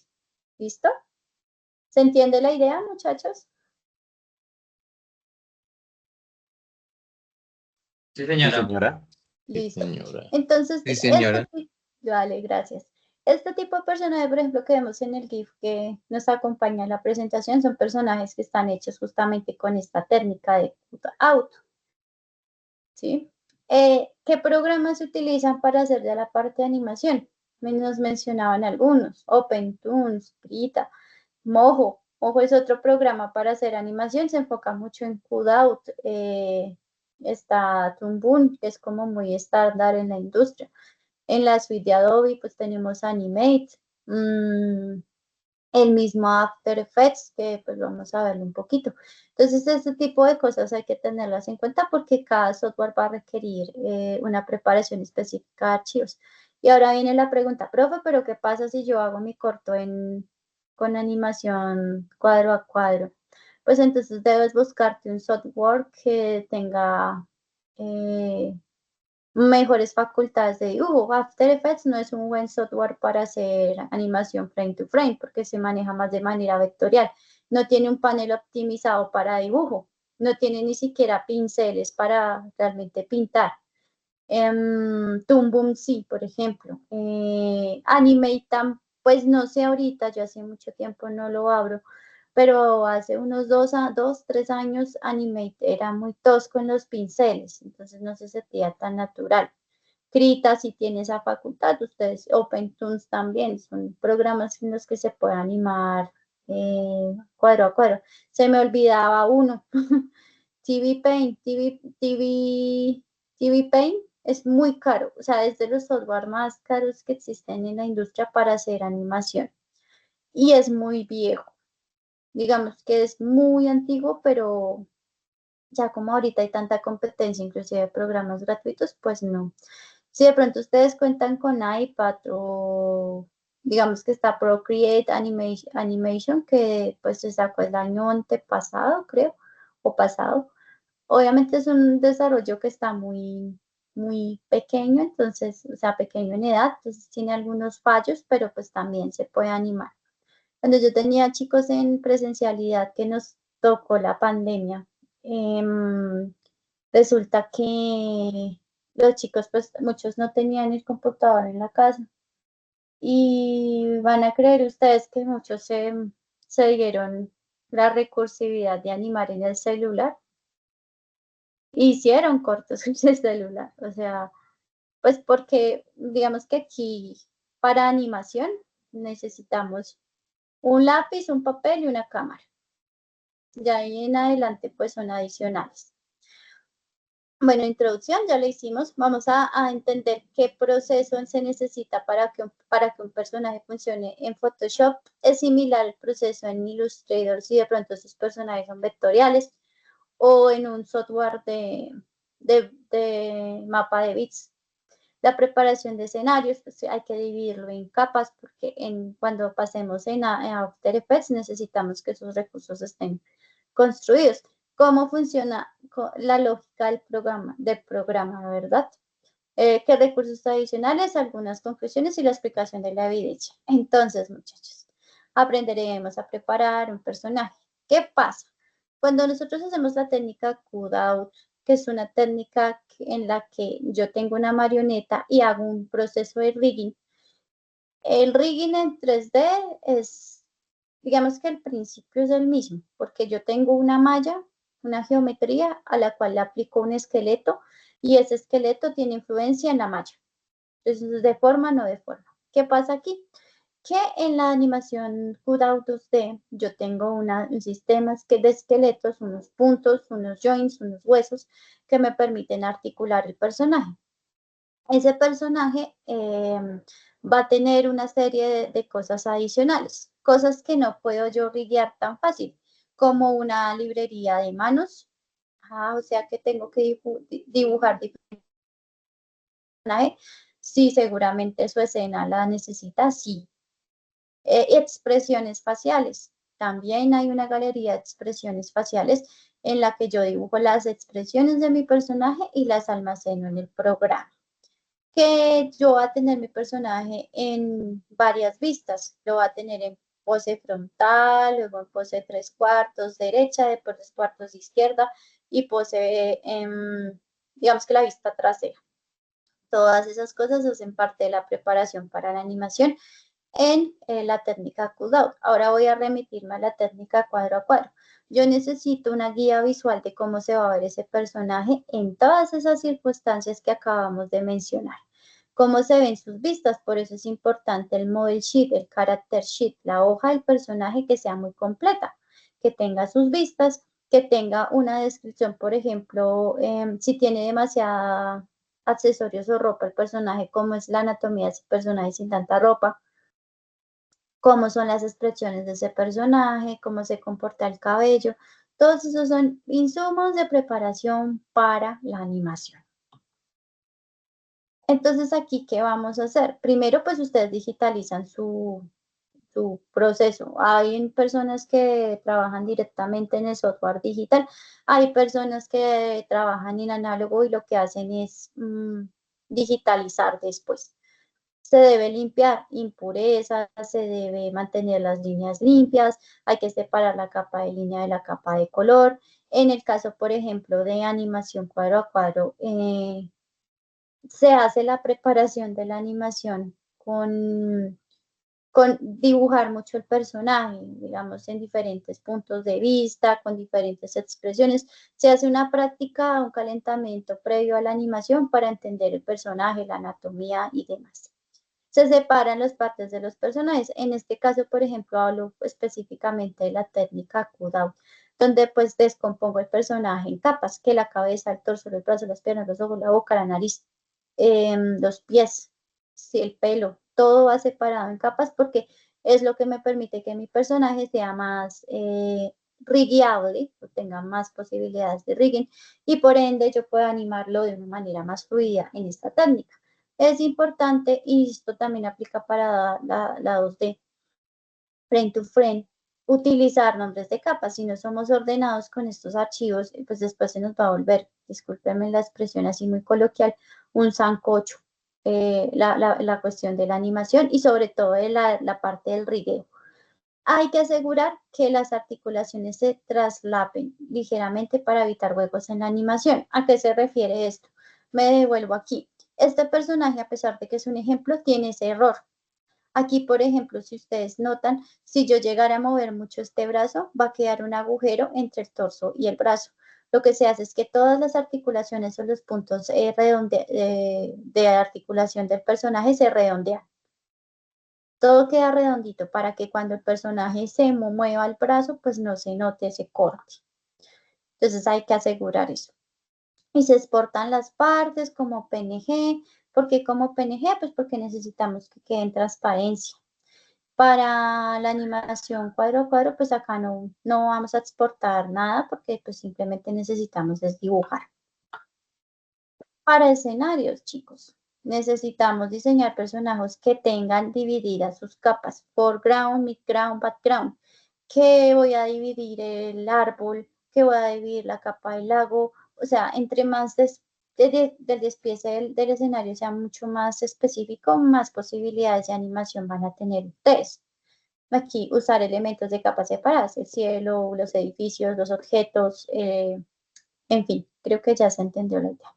¿Listo? ¿Se entiende la idea, muchachos? Sí, Sí, señora. señora. Sí, Listo. señora. Entonces, Sí, señora. vale, gracias. Este tipo de personajes, por ejemplo, que vemos en el GIF que nos acompaña en la presentación, son personajes que están hechos justamente con esta técnica de auto. ¿Sí? ¿Qué programas se utilizan para hacer ya la parte de animación? Nos mencionaban algunos: OpenToons, Krita, Mojo. Mojo es otro programa para hacer animación, se enfoca mucho en cutout. Está Toon Boom, que es como muy estándar en la industria. En la suite de Adobe, pues tenemos Animate, el mismo After Effects, que pues vamos a verlo un poquito. Entonces, este tipo de cosas hay que tenerlas en cuenta porque cada software va a requerir una preparación específica de archivos. Y ahora viene la pregunta, profe, ¿pero qué pasa si yo hago mi corto con animación cuadro a cuadro? Pues entonces debes buscarte un software que tenga mejores facultades de dibujo. After Effects no es un buen software para hacer animación frame to frame porque se maneja más de manera vectorial. No tiene un panel optimizado para dibujo. No tiene ni siquiera pinceles para realmente pintar. Toon Boom sí, por ejemplo. Animate, pues no sé ahorita, yo hace mucho tiempo no lo abro, pero hace unos 3 años Animate era muy tosco en los pinceles, entonces no se sentía tan natural. Krita sí tiene esa facultad, ustedes, OpenToons también, son programas en los que se puede animar cuadro a cuadro. Se me olvidaba uno, TV Paint, TV Paint es muy caro, o sea, es de los software más caros que existen en la industria para hacer animación y es muy viejo. Digamos que es muy antiguo, pero ya como ahorita hay tanta competencia, inclusive de programas gratuitos, pues no. Si de pronto ustedes cuentan con iPad o digamos que está Procreate Animation, que pues se sacó el año antepasado, creo, o pasado. Obviamente es un desarrollo que está muy pequeño, entonces, o sea, pequeño en edad, entonces tiene algunos fallos, pero pues también se puede animar. Cuando yo tenía chicos en presencialidad que nos tocó la pandemia, resulta que los chicos, pues muchos no tenían el computador en la casa y van a creer ustedes que muchos se dieron la recursividad de animar en el celular. Hicieron cortos en el celular, o sea, pues porque digamos que aquí para animación necesitamos un lápiz, un papel y una cámara. De ahí en adelante pues son adicionales. Bueno, introducción ya lo hicimos. Vamos a entender qué proceso se necesita para que un personaje funcione en Photoshop. Es similar al proceso en Illustrator si de pronto esos personajes son vectoriales o en un software de mapa de bits. La preparación de escenarios, pues hay que dividirlo en capas porque cuando pasemos en After Effects necesitamos que esos recursos estén construidos. ¿Cómo funciona la lógica del programa, verdad? ¿Qué recursos adicionales? Algunas conclusiones y la explicación de la evidencia. Entonces, muchachos, aprenderemos a preparar un personaje. ¿Qué pasa? Cuando nosotros hacemos la técnica Cutout, que es una técnica en la que yo tengo una marioneta y hago un proceso de rigging. El rigging en 3D es, digamos que el principio es el mismo, porque yo tengo una malla, una geometría a la cual le aplico un esqueleto y ese esqueleto tiene influencia en la malla. Entonces, de forma, no de forma. ¿Qué pasa aquí? Que en la animación Cutout 2D yo tengo un sistema de esqueletos, unos puntos, unos joints, unos huesos que me permiten articular el personaje. Ese personaje va a tener una serie de cosas adicionales, cosas que no puedo yo riguear tan fácil, como una librería de manos, o sea que tengo que dibujar diferentes personajes, sí, seguramente su escena la necesita, sí. Expresiones faciales. También hay una galería de expresiones faciales en la que yo dibujo las expresiones de mi personaje y las almaceno en el programa. Que yo voy a tener mi personaje en varias vistas. Lo voy a tener en pose frontal, luego en pose 3/4 derecha, después 3/4 izquierda y pose, digamos que la vista trasera. Todas esas cosas hacen parte de la preparación para la animación en la técnica Cutout. Ahora voy a remitirme a la técnica cuadro a cuadro. Yo necesito una guía visual de cómo se va a ver ese personaje en todas esas circunstancias que acabamos de mencionar. Cómo se ven sus vistas, por eso es importante el model sheet, el character sheet, la hoja del personaje que sea muy completa, que tenga sus vistas, que tenga una descripción, por ejemplo, si tiene demasiada accesorios o ropa el personaje, cómo es la anatomía de ese personaje sin tanta ropa, cómo son las expresiones de ese personaje, cómo se comporta el cabello. Todos esos son insumos de preparación para la animación. Entonces, aquí, ¿qué vamos a hacer? Primero, pues ustedes digitalizan su proceso. Hay personas que trabajan directamente en el software digital, hay personas que trabajan en análogo y lo que hacen es digitalizar después. Se debe limpiar impurezas, se debe mantener las líneas limpias, hay que separar la capa de línea de la capa de color. En el caso, por ejemplo, de animación cuadro a cuadro, se hace la preparación de la animación con dibujar mucho el personaje, digamos, en diferentes puntos de vista, con diferentes expresiones. Se hace una práctica, un calentamiento previo a la animación para entender el personaje, la anatomía y demás. Se separan las partes de los personajes. En este caso, por ejemplo, hablo específicamente de la técnica Cutout, donde pues descompongo el personaje en capas, que la cabeza, el torso, los brazos, las piernas, los ojos, la boca, la nariz, los pies, sí, el pelo, todo va separado en capas porque es lo que me permite que mi personaje sea más riggable, o tenga más posibilidades de rigging y por ende yo pueda animarlo de una manera más fluida en esta técnica. Es importante, y esto también aplica para la 2D, frame to frame, utilizar nombres de capas. Si no somos ordenados con estos archivos, pues después se nos va a volver, discúlpenme la expresión así muy coloquial, un sancocho, la cuestión de la animación y sobre todo de la parte del rigueo. Hay que asegurar que las articulaciones se traslapen ligeramente para evitar huecos en la animación. ¿A qué se refiere esto? Me devuelvo aquí. Este personaje, a pesar de que es un ejemplo, tiene ese error. Aquí, por ejemplo, si ustedes notan, si yo llegara a mover mucho este brazo, va a quedar un agujero entre el torso y el brazo. Lo que se hace es que todas las articulaciones o los puntos de articulación del personaje se redondean. Todo queda redondito para que cuando el personaje se mueva el brazo, pues no se note ese corte. Entonces hay que asegurar eso. Y se exportan las partes como PNG. ¿Por qué como PNG? Pues porque necesitamos que quede en transparencia. Para la animación cuadro a cuadro, pues acá no vamos a exportar nada porque pues simplemente necesitamos dibujar. Para escenarios, chicos, necesitamos diseñar personajes que tengan divididas sus capas, foreground, midground, background. Que voy a dividir el árbol, que voy a dividir la capa del lago. O sea, entre más del despiece del escenario sea mucho más específico, más posibilidades de animación van a tener ustedes. Aquí usar elementos de capas separadas, el cielo, los edificios, los objetos, en fin, creo que ya se entendió la idea.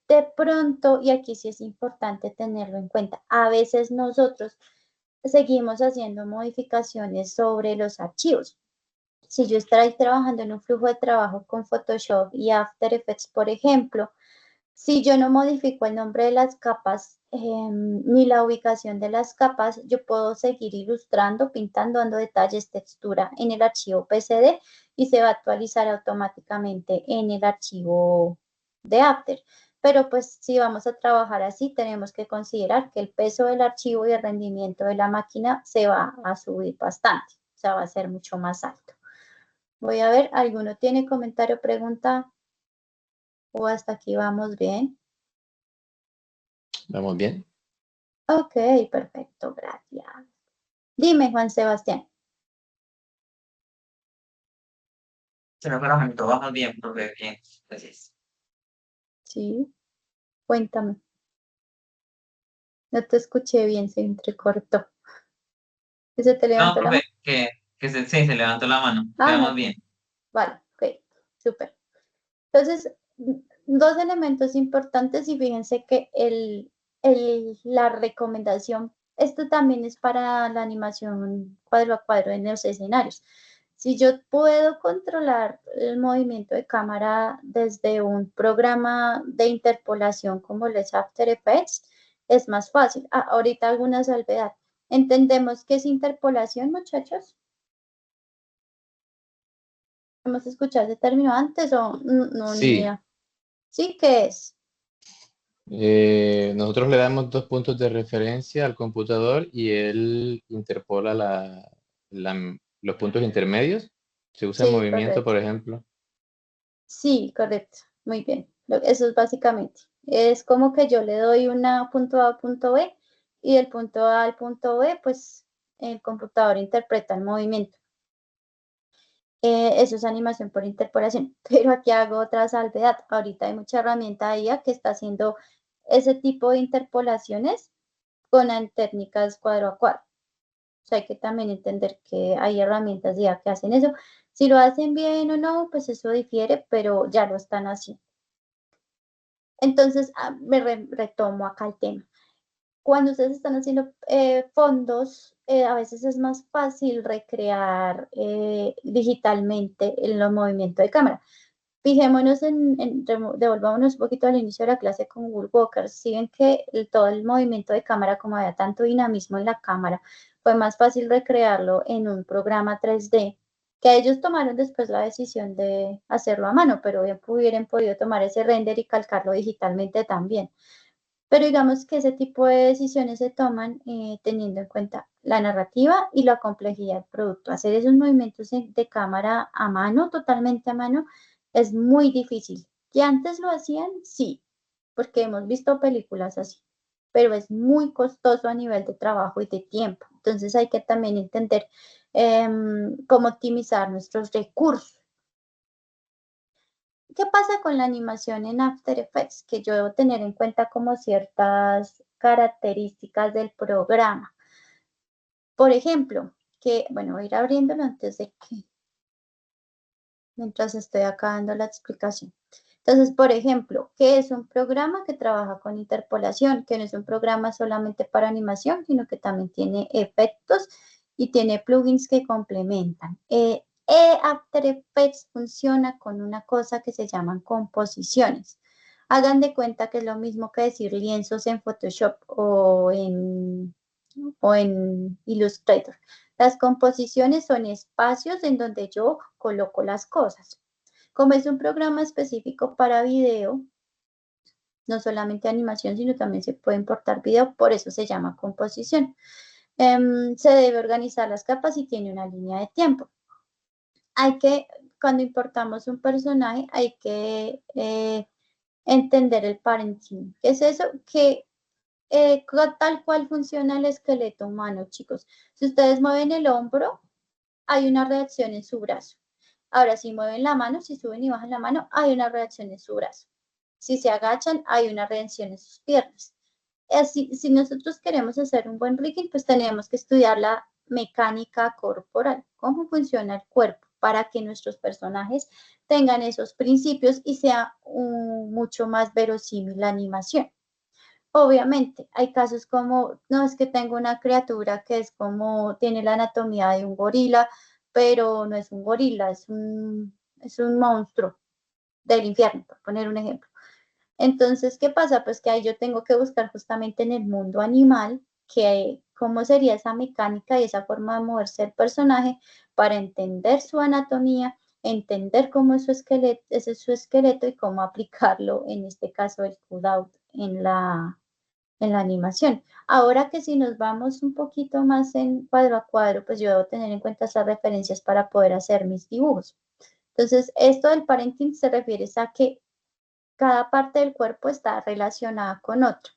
De pronto, y aquí sí es importante tenerlo en cuenta, a veces nosotros seguimos haciendo modificaciones sobre los archivos. Si yo estoy trabajando en un flujo de trabajo con Photoshop y After Effects, por ejemplo, si yo no modifico el nombre de las capas ni la ubicación de las capas, yo puedo seguir ilustrando, pintando, dando detalles, textura en el archivo PSD y se va a actualizar automáticamente en el archivo de After. Pero pues si vamos a trabajar así, tenemos que considerar que el peso del archivo y el rendimiento de la máquina se va a subir bastante, o sea, va a ser mucho más alto. Voy a ver, ¿alguno tiene comentario, pregunta? ¿O hasta aquí vamos bien? ¿Vamos bien? Ok, perfecto, gracias. Dime, Juan Sebastián. Señor Parlamento, vamos bien, profe, bien, gracias. Sí, cuéntame. No te escuché bien, se entrecortó. ¿Se te No, levantó la mano? profe, sí, se levantó la mano, Ah, quedamos no. bien. Vale, ok, súper. Entonces, dos elementos importantes y fíjense que la recomendación, esto también es para la animación cuadro a cuadro en los escenarios. Si yo puedo controlar el movimiento de cámara desde un programa de interpolación como les After Effects, es más fácil. Ahorita alguna salvedad. ¿Entendemos qué es interpolación, muchachos? ¿Hemos escuchado ese término antes o no, ni Sí. idea? ¿Sí? ¿Qué es? Nosotros le damos 2 puntos de referencia al computador y él interpola los puntos intermedios. Se usa en Sí, movimiento, correcto. por ejemplo. Sí, correcto. Muy bien. Eso es básicamente. Es como que yo le doy una punto A a punto B y del punto A al punto B, pues el computador interpreta el movimiento. Eso es animación por interpolación. Pero aquí hago otra salvedad. Ahorita hay mucha herramienta IA que está haciendo ese tipo de interpolaciones con técnicas cuadro a cuadro. O sea, hay que también entender que hay herramientas ya que hacen eso. Si lo hacen bien o no, pues eso difiere, pero ya lo están haciendo. Entonces, me retomo acá el tema. Cuando ustedes están haciendo fondos, a veces es más fácil recrear digitalmente los movimientos de cámara. Fijémonos devolvámonos un poquito al inicio de la clase con Woodwalker. Si ven que todo el movimiento de cámara, como había tanto dinamismo en la cámara, fue más fácil recrearlo en un programa 3D, que ellos tomaron después la decisión de hacerlo a mano, pero bien hubieran podido tomar ese render y calcarlo digitalmente también. Pero digamos que ese tipo de decisiones se toman teniendo en cuenta la narrativa y la complejidad del producto. Hacer esos movimientos de cámara a mano, totalmente a mano, es muy difícil. ¿Que antes lo hacían? Sí, porque hemos visto películas así, pero es muy costoso a nivel de trabajo y de tiempo. Entonces hay que también entender cómo optimizar nuestros recursos. ¿Qué pasa con la animación en After Effects? Que yo debo tener en cuenta como ciertas características del programa. Por ejemplo, bueno, voy a ir abriéndolo antes de que, mientras estoy acá dando la explicación. Entonces, por ejemplo, ¿qué es un programa que trabaja con interpolación? Que no es un programa solamente para animación, sino que también tiene efectos y tiene plugins que complementan. After Effects funciona con una cosa que se llaman composiciones. Hagan de cuenta que es lo mismo que decir lienzos en Photoshop o en Illustrator. Las composiciones son espacios en donde yo coloco las cosas. Como es un programa específico para video, no solamente animación, sino también se puede importar video, por eso se llama composición. Se debe organizar las capas y tiene una línea de tiempo. Cuando importamos un personaje, hay que entender el parenting. ¿Qué es eso? Que tal cual funciona el esqueleto humano, chicos. Si ustedes mueven el hombro, hay una reacción en su brazo. Ahora, si mueven la mano, si suben y bajan la mano, hay una reacción en su brazo. Si se agachan, hay una reacción en sus piernas. Así, si nosotros queremos hacer un buen rigging, pues tenemos que estudiar la mecánica corporal, cómo funciona el cuerpo, para que nuestros personajes tengan esos principios y sea mucho más verosímil la animación. Obviamente, hay casos como, no, es que tengo una criatura que es como, tiene la anatomía de un gorila, pero no es un gorila, es un monstruo del infierno, por poner un ejemplo. Entonces, ¿qué pasa? Pues que ahí yo tengo que buscar justamente en el mundo animal cómo sería esa mecánica y esa forma de moverse el personaje para entender su anatomía, entender cómo es ese es su esqueleto y cómo aplicarlo, en este caso el cutout, en la animación. Ahora que si nos vamos un poquito más en cuadro a cuadro, pues yo debo tener en cuenta esas referencias para poder hacer mis dibujos. Entonces, esto del parenting se refiere a que cada parte del cuerpo está relacionada con otra.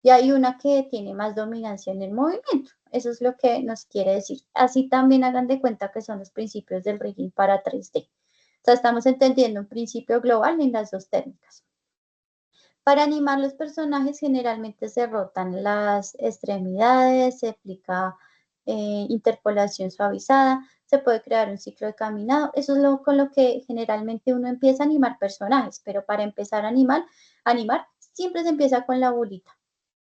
Y hay una que tiene más dominancia en el movimiento. Eso es lo que nos quiere decir. Así también hagan de cuenta que son los principios del rigging para 3D. O sea, estamos entendiendo un principio global en las dos técnicas. Para animar los personajes generalmente se rotan las extremidades, se aplica interpolación suavizada, se puede crear un ciclo de caminado. Eso es con lo que generalmente uno empieza a animar personajes, pero para empezar a animar siempre se empieza con la bolita.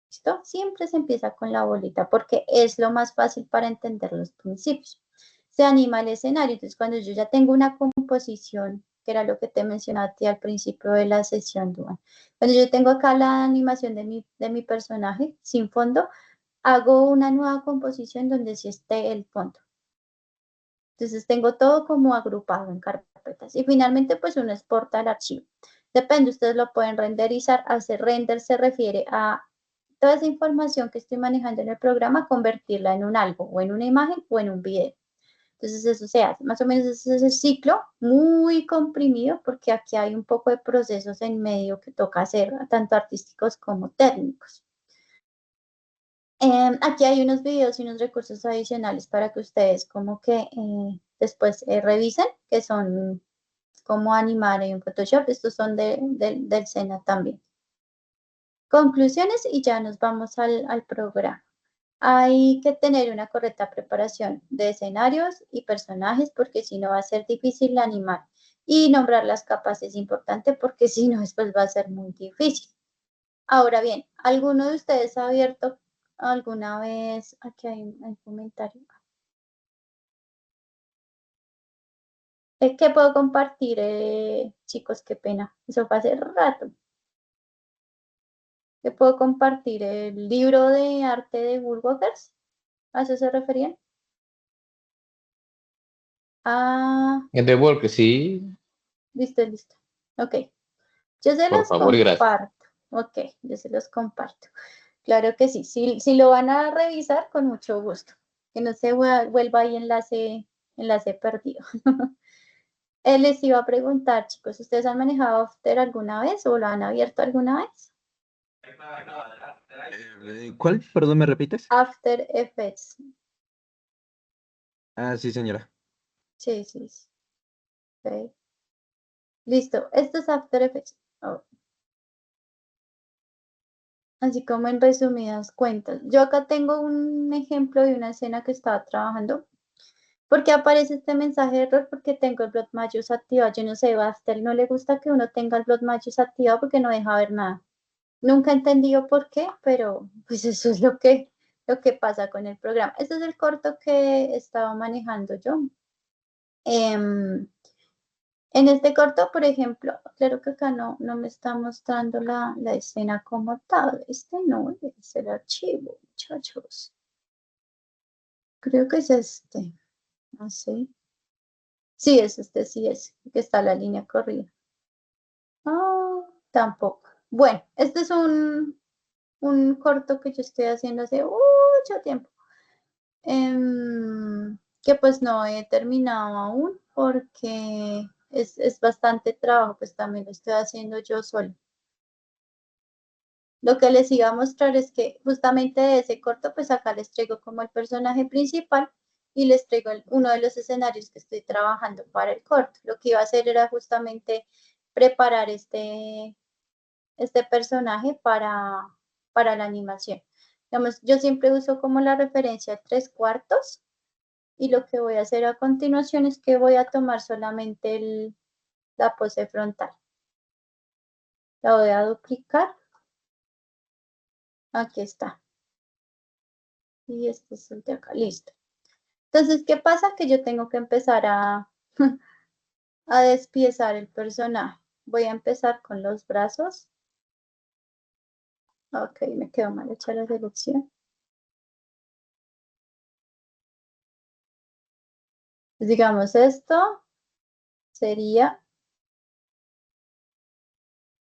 ¿Listo? Siempre se empieza con la bolita porque es lo más fácil para entender los principios. Se anima el escenario, entonces cuando yo ya tengo una composición, que era lo que te mencionaste al principio de la sesión, Duan. Cuando yo tengo acá la animación de mi personaje sin fondo, hago una nueva composición donde sí esté el fondo. Entonces tengo todo como agrupado en carpetas. Y finalmente pues uno exporta el archivo. Depende, ustedes lo pueden renderizar. Hacer render se refiere a toda esa información que estoy manejando en el programa, convertirla en un algo, o en una imagen, o en un video. Entonces eso se hace, más o menos ese es el ciclo, muy comprimido, porque aquí hay un poco de procesos en medio que toca hacer, tanto artísticos como técnicos. Aquí hay unos videos y unos recursos adicionales para que ustedes como que después revisen, que son cómo animar en Photoshop. Estos son del SENA también. Conclusiones y ya nos vamos al programa. Hay que tener una correcta preparación de escenarios y personajes porque si no va a ser difícil animar. Y nombrar las capas es importante porque si no después va a ser muy difícil. Ahora bien, ¿alguno de ustedes ha abierto alguna vez? Aquí hay un comentario. ¿Qué puedo compartir, chicos? Qué pena. Eso fue hace rato. ¿Qué puedo compartir? ¿El libro de arte de Woodworkers? ¿A eso se referían? Ah, En The Work, sí, listo. Ok. Yo se por los favor y gracias. comparto. Ok, yo se los comparto. Claro que sí. Si lo van a revisar, con mucho gusto. Que no se vuelva ahí enlace perdido. Les iba a preguntar, chicos, ¿ustedes han manejado After alguna vez o lo han abierto alguna vez? ¿Cuál? Perdón, ¿me repites? After Effects. Ah, sí, señora. Sí. Ok. Listo. Esto es After Effects. Oh. Así como en resumidas cuentas. Yo acá tengo un ejemplo de una escena que estaba trabajando. ¿Por qué aparece este mensaje de error? Porque tengo el Bloodmagic activado. Yo no sé, a Bastel no le gusta que uno tenga el Bloodmagic activado porque no deja ver nada. Nunca he entendido por qué, pero pues eso es lo que pasa con el programa. Este es el corto que estaba manejando yo. En este corto, por ejemplo, claro que acá no me está mostrando la escena como tal. Este no es el archivo, muchachos. Creo que es este. No sé. Sí, es este, sí es, que está la línea corrida. Ah, tampoco. Bueno, este es un corto que yo estoy haciendo hace mucho tiempo. Que pues no he terminado aún porque es bastante trabajo, pues también lo estoy haciendo yo solo. Lo que les iba a mostrar es que justamente de ese corto, pues acá les traigo como el personaje principal y les traigo uno de los escenarios que estoy trabajando para el corto. Lo que iba a hacer era justamente preparar este personaje para la animación. Digamos, yo siempre uso como la referencia 3/4 y lo que voy a hacer a continuación es que voy a tomar solamente la pose frontal. La voy a duplicar. Aquí está. Y este es el de acá, listo. Entonces, ¿qué pasa? Que yo tengo que empezar a despiezar el personaje. Voy a empezar con los brazos. Ok, me quedó mal hecha la selección. Pues digamos, esto sería...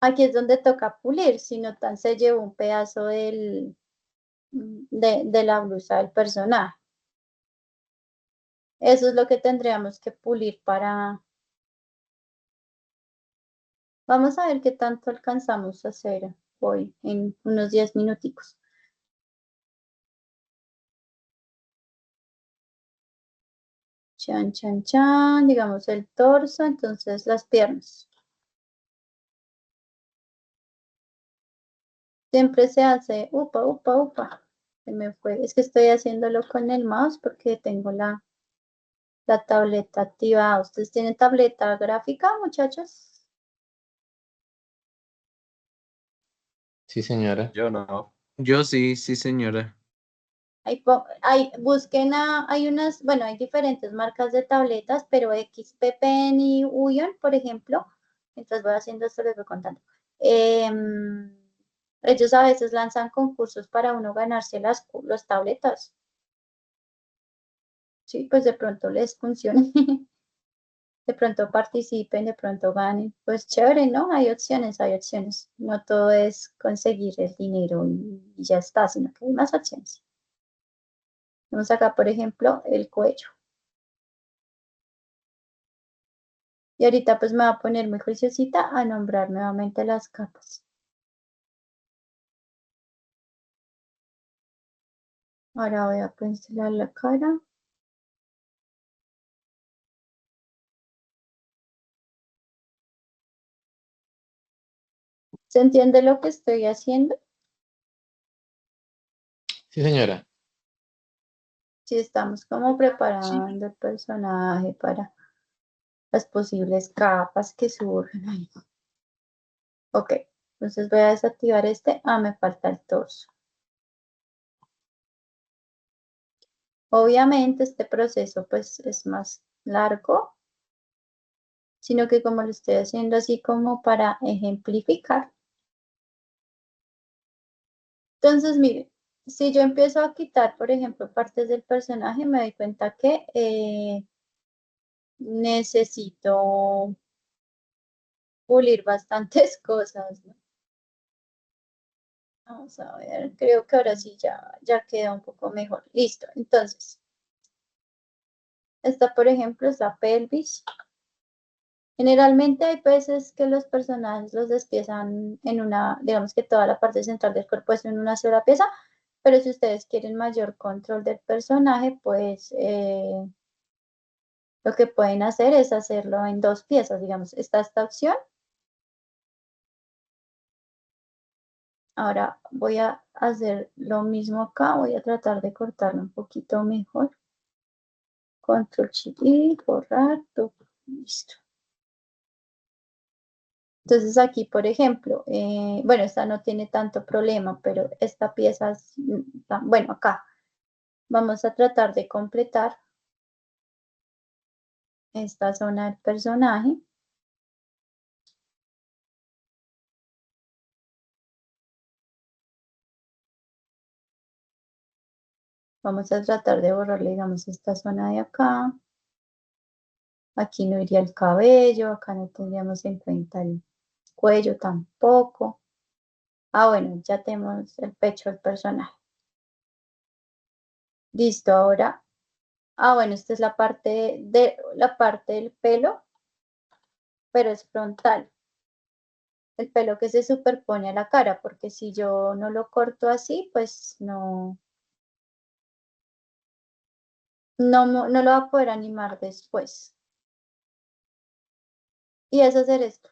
Aquí es donde toca pulir, si no tan se llevó un pedazo de la blusa del personaje. Eso es lo que tendríamos que pulir para... Vamos a ver qué tanto alcanzamos a hacer hoy en unos 10 minuticos. Chan, chan, chan, digamos el torso, entonces las piernas. Siempre se hace, upa, se me fue. Es que estoy haciéndolo con el mouse porque tengo la tableta activada. ¿Ustedes tienen tableta gráfica, muchachos? Sí, señora. Yo no. Yo sí, sí, señora. Busquen hay unas, bueno, hay diferentes marcas de tabletas, pero XP Pen y Uyon, por ejemplo, mientras voy haciendo esto les voy contando. Ellos a veces lanzan concursos para uno ganarse las tabletas. Sí, pues de pronto les funcione. De pronto participen, de pronto ganen. Pues chévere, ¿no? Hay opciones, hay opciones. No todo es conseguir el dinero y ya está, sino que hay más opciones. Vamos acá, por ejemplo, el cuello. Y ahorita pues me va a poner muy juiciosita a nombrar nuevamente las capas. Ahora voy a pincelar la cara. ¿Se entiende lo que estoy haciendo? Sí, señora. Sí, estamos como preparando el personaje para las posibles capas que surgen ahí. Ok, entonces voy a desactivar este. Ah, me falta el torso. Obviamente este proceso pues es más largo, sino que como lo estoy haciendo así como para ejemplificar. Entonces, miren, si yo empiezo a quitar, por ejemplo, partes del personaje, me doy cuenta que necesito pulir bastantes cosas, ¿no? Vamos a ver, creo que ahora sí ya queda un poco mejor. Listo, entonces, esta, por ejemplo, es la pelvis. Generalmente hay veces que los personajes los despiezan en una, digamos que toda la parte central del cuerpo es en una sola pieza, pero si ustedes quieren mayor control del personaje, pues lo que pueden hacer es hacerlo en 2 piezas, digamos, está esta opción. Ahora voy a hacer lo mismo acá, voy a tratar de cortarlo un poquito mejor. Control Shift y borrar, listo. Entonces aquí, por ejemplo, bueno, esta no tiene tanto problema, pero esta pieza, bueno, acá vamos a tratar de completar esta zona del personaje. Vamos a tratar de borrarle, digamos, esta zona de acá. Aquí no iría el cabello, acá no tendríamos en cuenta el cuello tampoco. Ah, bueno, ya tenemos el pecho del personaje. Listo, ahora. Ah, bueno, esta es la parte del pelo, pero es frontal. El pelo que se superpone a la cara, porque si yo no lo corto así, pues no lo va a poder animar después. Y es hacer esto.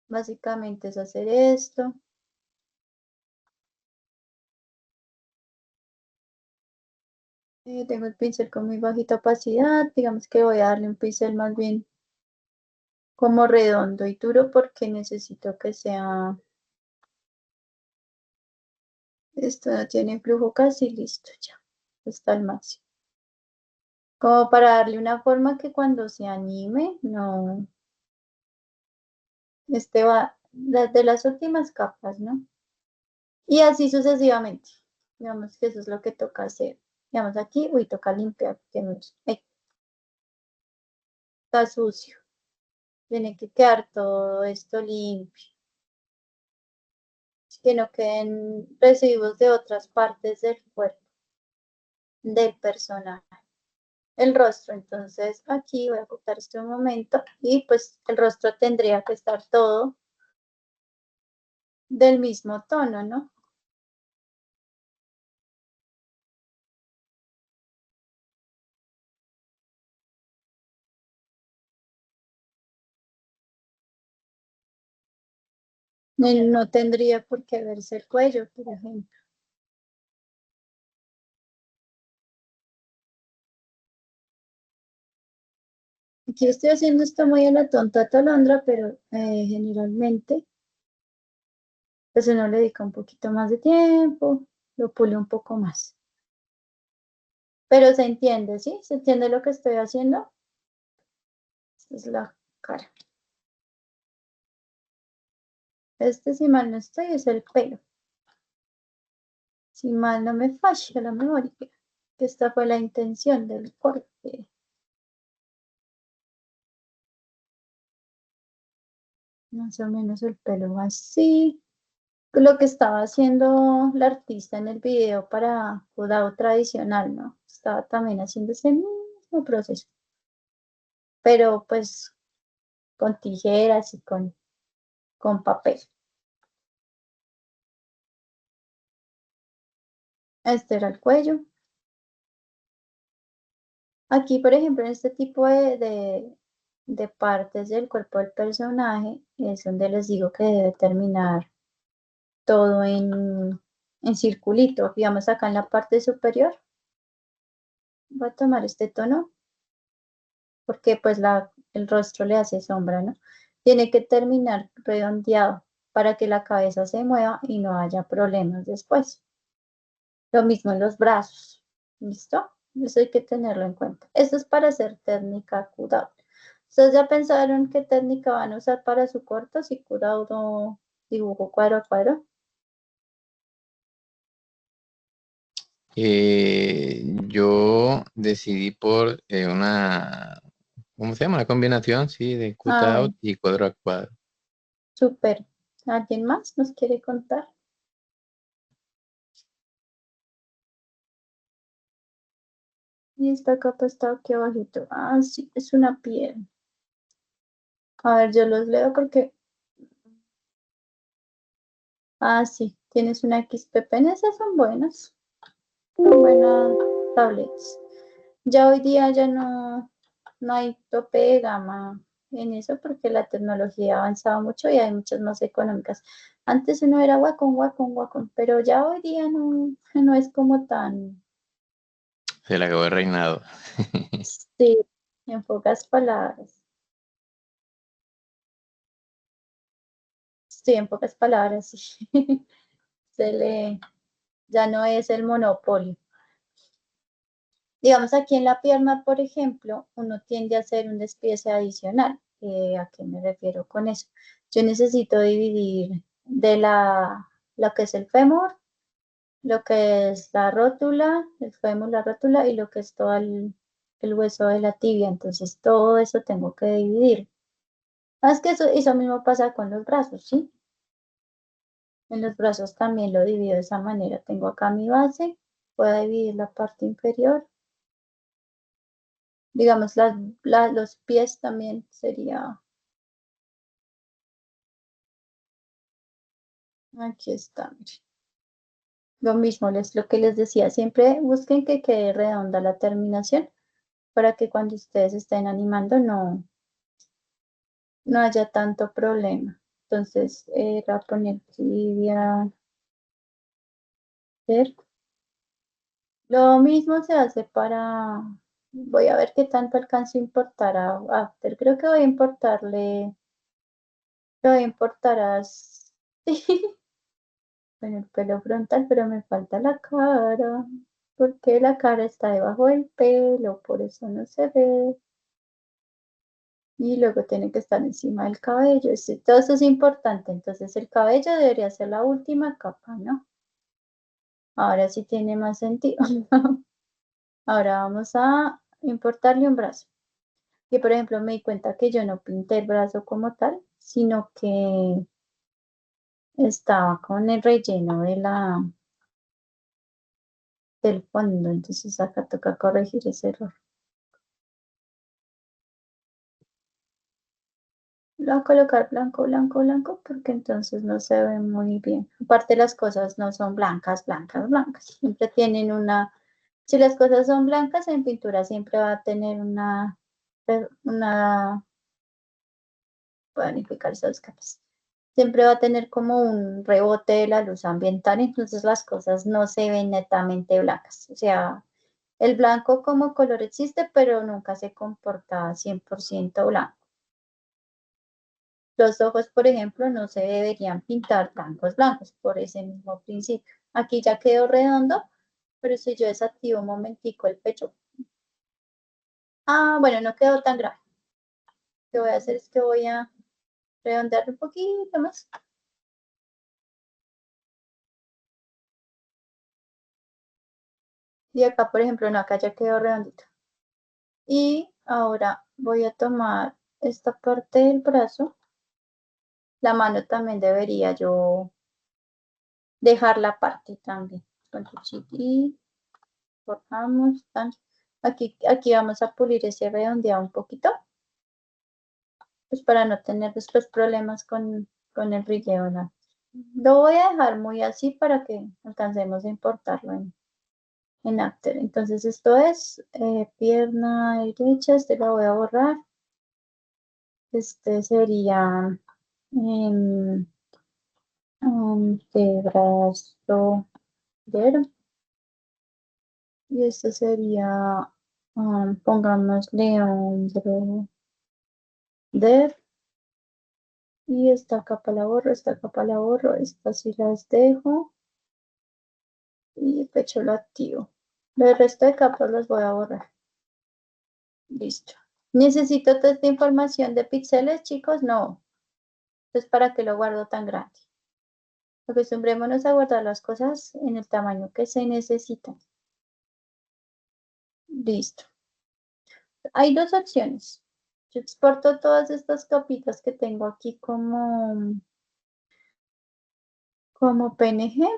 Básicamente es hacer esto. Tengo el pincel con muy bajita opacidad. Digamos que voy a darle un pincel más bien como redondo y duro porque necesito que sea... Esto no tiene flujo casi, listo ya. Está al máximo. Como para darle una forma que cuando se anime, no... Este va de las últimas capas, ¿no? Y así sucesivamente. Digamos que eso es lo que toca hacer. Digamos aquí, uy, toca limpiar. Está sucio. Tiene que quedar todo esto limpio. Que no queden residuos de otras partes del cuerpo del personaje. El rostro, entonces aquí voy a cortar este un momento y pues el rostro tendría que estar todo del mismo tono, ¿no? No tendría por qué verse el cuello, por ejemplo. Aquí estoy haciendo esto muy a la tonta tolondra, pero generalmente pues uno le dedica un poquito más de tiempo, lo pule un poco más. Pero se entiende, ¿sí? ¿Se entiende lo que estoy haciendo? Esta es la cara. Este, si mal no estoy, es el pelo. Si mal no me falla la memoria, que esta fue la intención del corte. Más o menos el pelo así. Lo que estaba haciendo la artista en el video para Kudao tradicional, ¿no? Estaba también haciendo ese mismo proceso. Pero pues con tijeras y con papel. Este era el cuello. Aquí, por ejemplo, en este tipo de partes del cuerpo del personaje es donde les digo que debe terminar todo en circulito. Digamos acá en la parte superior. Voy a tomar este tono porque pues el rostro le hace sombra, ¿no? Tiene que terminar redondeado para que la cabeza se mueva y no haya problemas después. Lo mismo en los brazos, ¿listo? Eso hay que tenerlo en cuenta. Esto es para hacer técnica Kudao. ¿Ustedes ya pensaron qué técnica van a usar para su corto? Si Kudao no dibujo cuadro a cuadro. Yo decidí por una, ¿cómo se llama? Una combinación, sí, de cutout y cuadro a cuadro. Súper. ¿Alguien más nos quiere contar? Y esta capa está aquí abajito. Ah, sí, es una piel. A ver, yo los leo porque... Ah, sí, tienes una XPP. Esas son buenas. Son buenas tablets. Ya hoy día ya no hay tope de gama en eso porque la tecnología ha avanzado mucho y hay muchas más económicas. Antes uno era Wacom, pero ya hoy día no es como tan... Se le acabó el reinado. Sí, en pocas palabras. Sí, en pocas palabras, sí. Ya no es el monopolio. Digamos, aquí en la pierna, por ejemplo, uno tiende a hacer un despiece adicional. ¿A qué me refiero con eso? Yo necesito dividir de lo que es el fémur, lo que es la rótula, el fémur, la rótula y lo que es todo el hueso de la tibia. Entonces, todo eso tengo que dividir. Es que eso mismo pasa con los brazos, ¿sí? En los brazos también lo divido de esa manera. Tengo acá mi base, puedo dividir la parte inferior. Digamos, los pies también sería. Aquí está, mire. Lo mismo, lo que les decía, siempre busquen que quede redonda la terminación para que cuando ustedes estén animando no haya tanto problema. Entonces, voy a poner tibia. Ver. Lo mismo se hace para. Voy a ver qué tanto alcanzo a importar a After. Creo que voy a importarle. Lo voy a importar a. Con el pelo frontal, pero me falta la cara. Porque la cara está debajo del pelo, por eso no se ve. Y luego tiene que estar encima del cabello. Todo eso es importante. Entonces el cabello debería ser la última capa, ¿no? Ahora sí tiene más sentido. Ahora vamos a importarle un brazo. Y por ejemplo me di cuenta que yo no pinté el brazo como tal, sino que estaba con el relleno del fondo. Entonces acá toca corregir ese error. Lo voy a colocar blanco, blanco, blanco, porque entonces no se ve muy bien. Aparte las cosas no son blancas, blancas, blancas. Siempre tienen una. Si las cosas son blancas en pintura siempre va a tener pueden unificar esas capas. Siempre va a tener como un rebote de la luz ambiental, entonces las cosas no se ven netamente blancas. O sea, el blanco como color existe, pero nunca se comporta 100% blanco. Los ojos, por ejemplo, no se deberían pintar blancos blancos por ese mismo principio. Aquí ya quedó redondo, pero si yo desactivo un momentico el pecho. Bueno, no quedó tan grave. Lo que voy a hacer es que voy a redondear un poquito más. Y acá, por ejemplo, no, acá ya quedó redondito. Y ahora voy a tomar esta parte del brazo. La mano también debería yo dejar la parte también. Con y cortamos. Aquí vamos a pulir ese redondeado un poquito. Pues para no tener después problemas con el relleno, ¿no? Lo voy a dejar muy así para que alcancemos a importarlo en After. Entonces esto es pierna derecha, este lo voy a borrar. Este sería antebrazo derecho. Y este sería, pongámosle hombro derecho. Y esta capa la borro, esta capa la borro, estas sí las dejo. Y pecho lo activo. El resto de capas las voy a borrar. Listo. ¿Necesito toda esta información de píxeles, chicos? No. Entonces, ¿para qué lo guardo tan grande? Acostumbrémonos a guardar las cosas en el tamaño que se necesitan. Listo. Hay dos opciones. Yo exporto todas estas capitas que tengo aquí como PNG.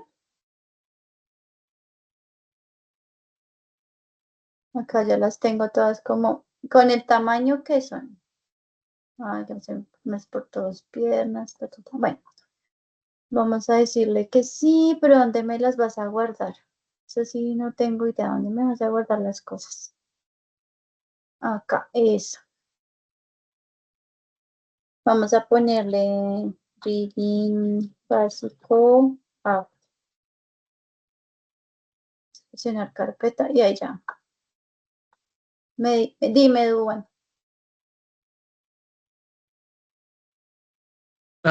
Acá ya las tengo todas como con el tamaño que son. Ya se me exportó dos piernas. Bueno, vamos a decirle que sí, pero ¿dónde me las vas a guardar? Eso sí, no tengo idea. ¿Dónde me vas a guardar las cosas? Acá, eso. Vamos a ponerle reading básico. Seleccionar carpeta y ahí ya. Dime, Duan.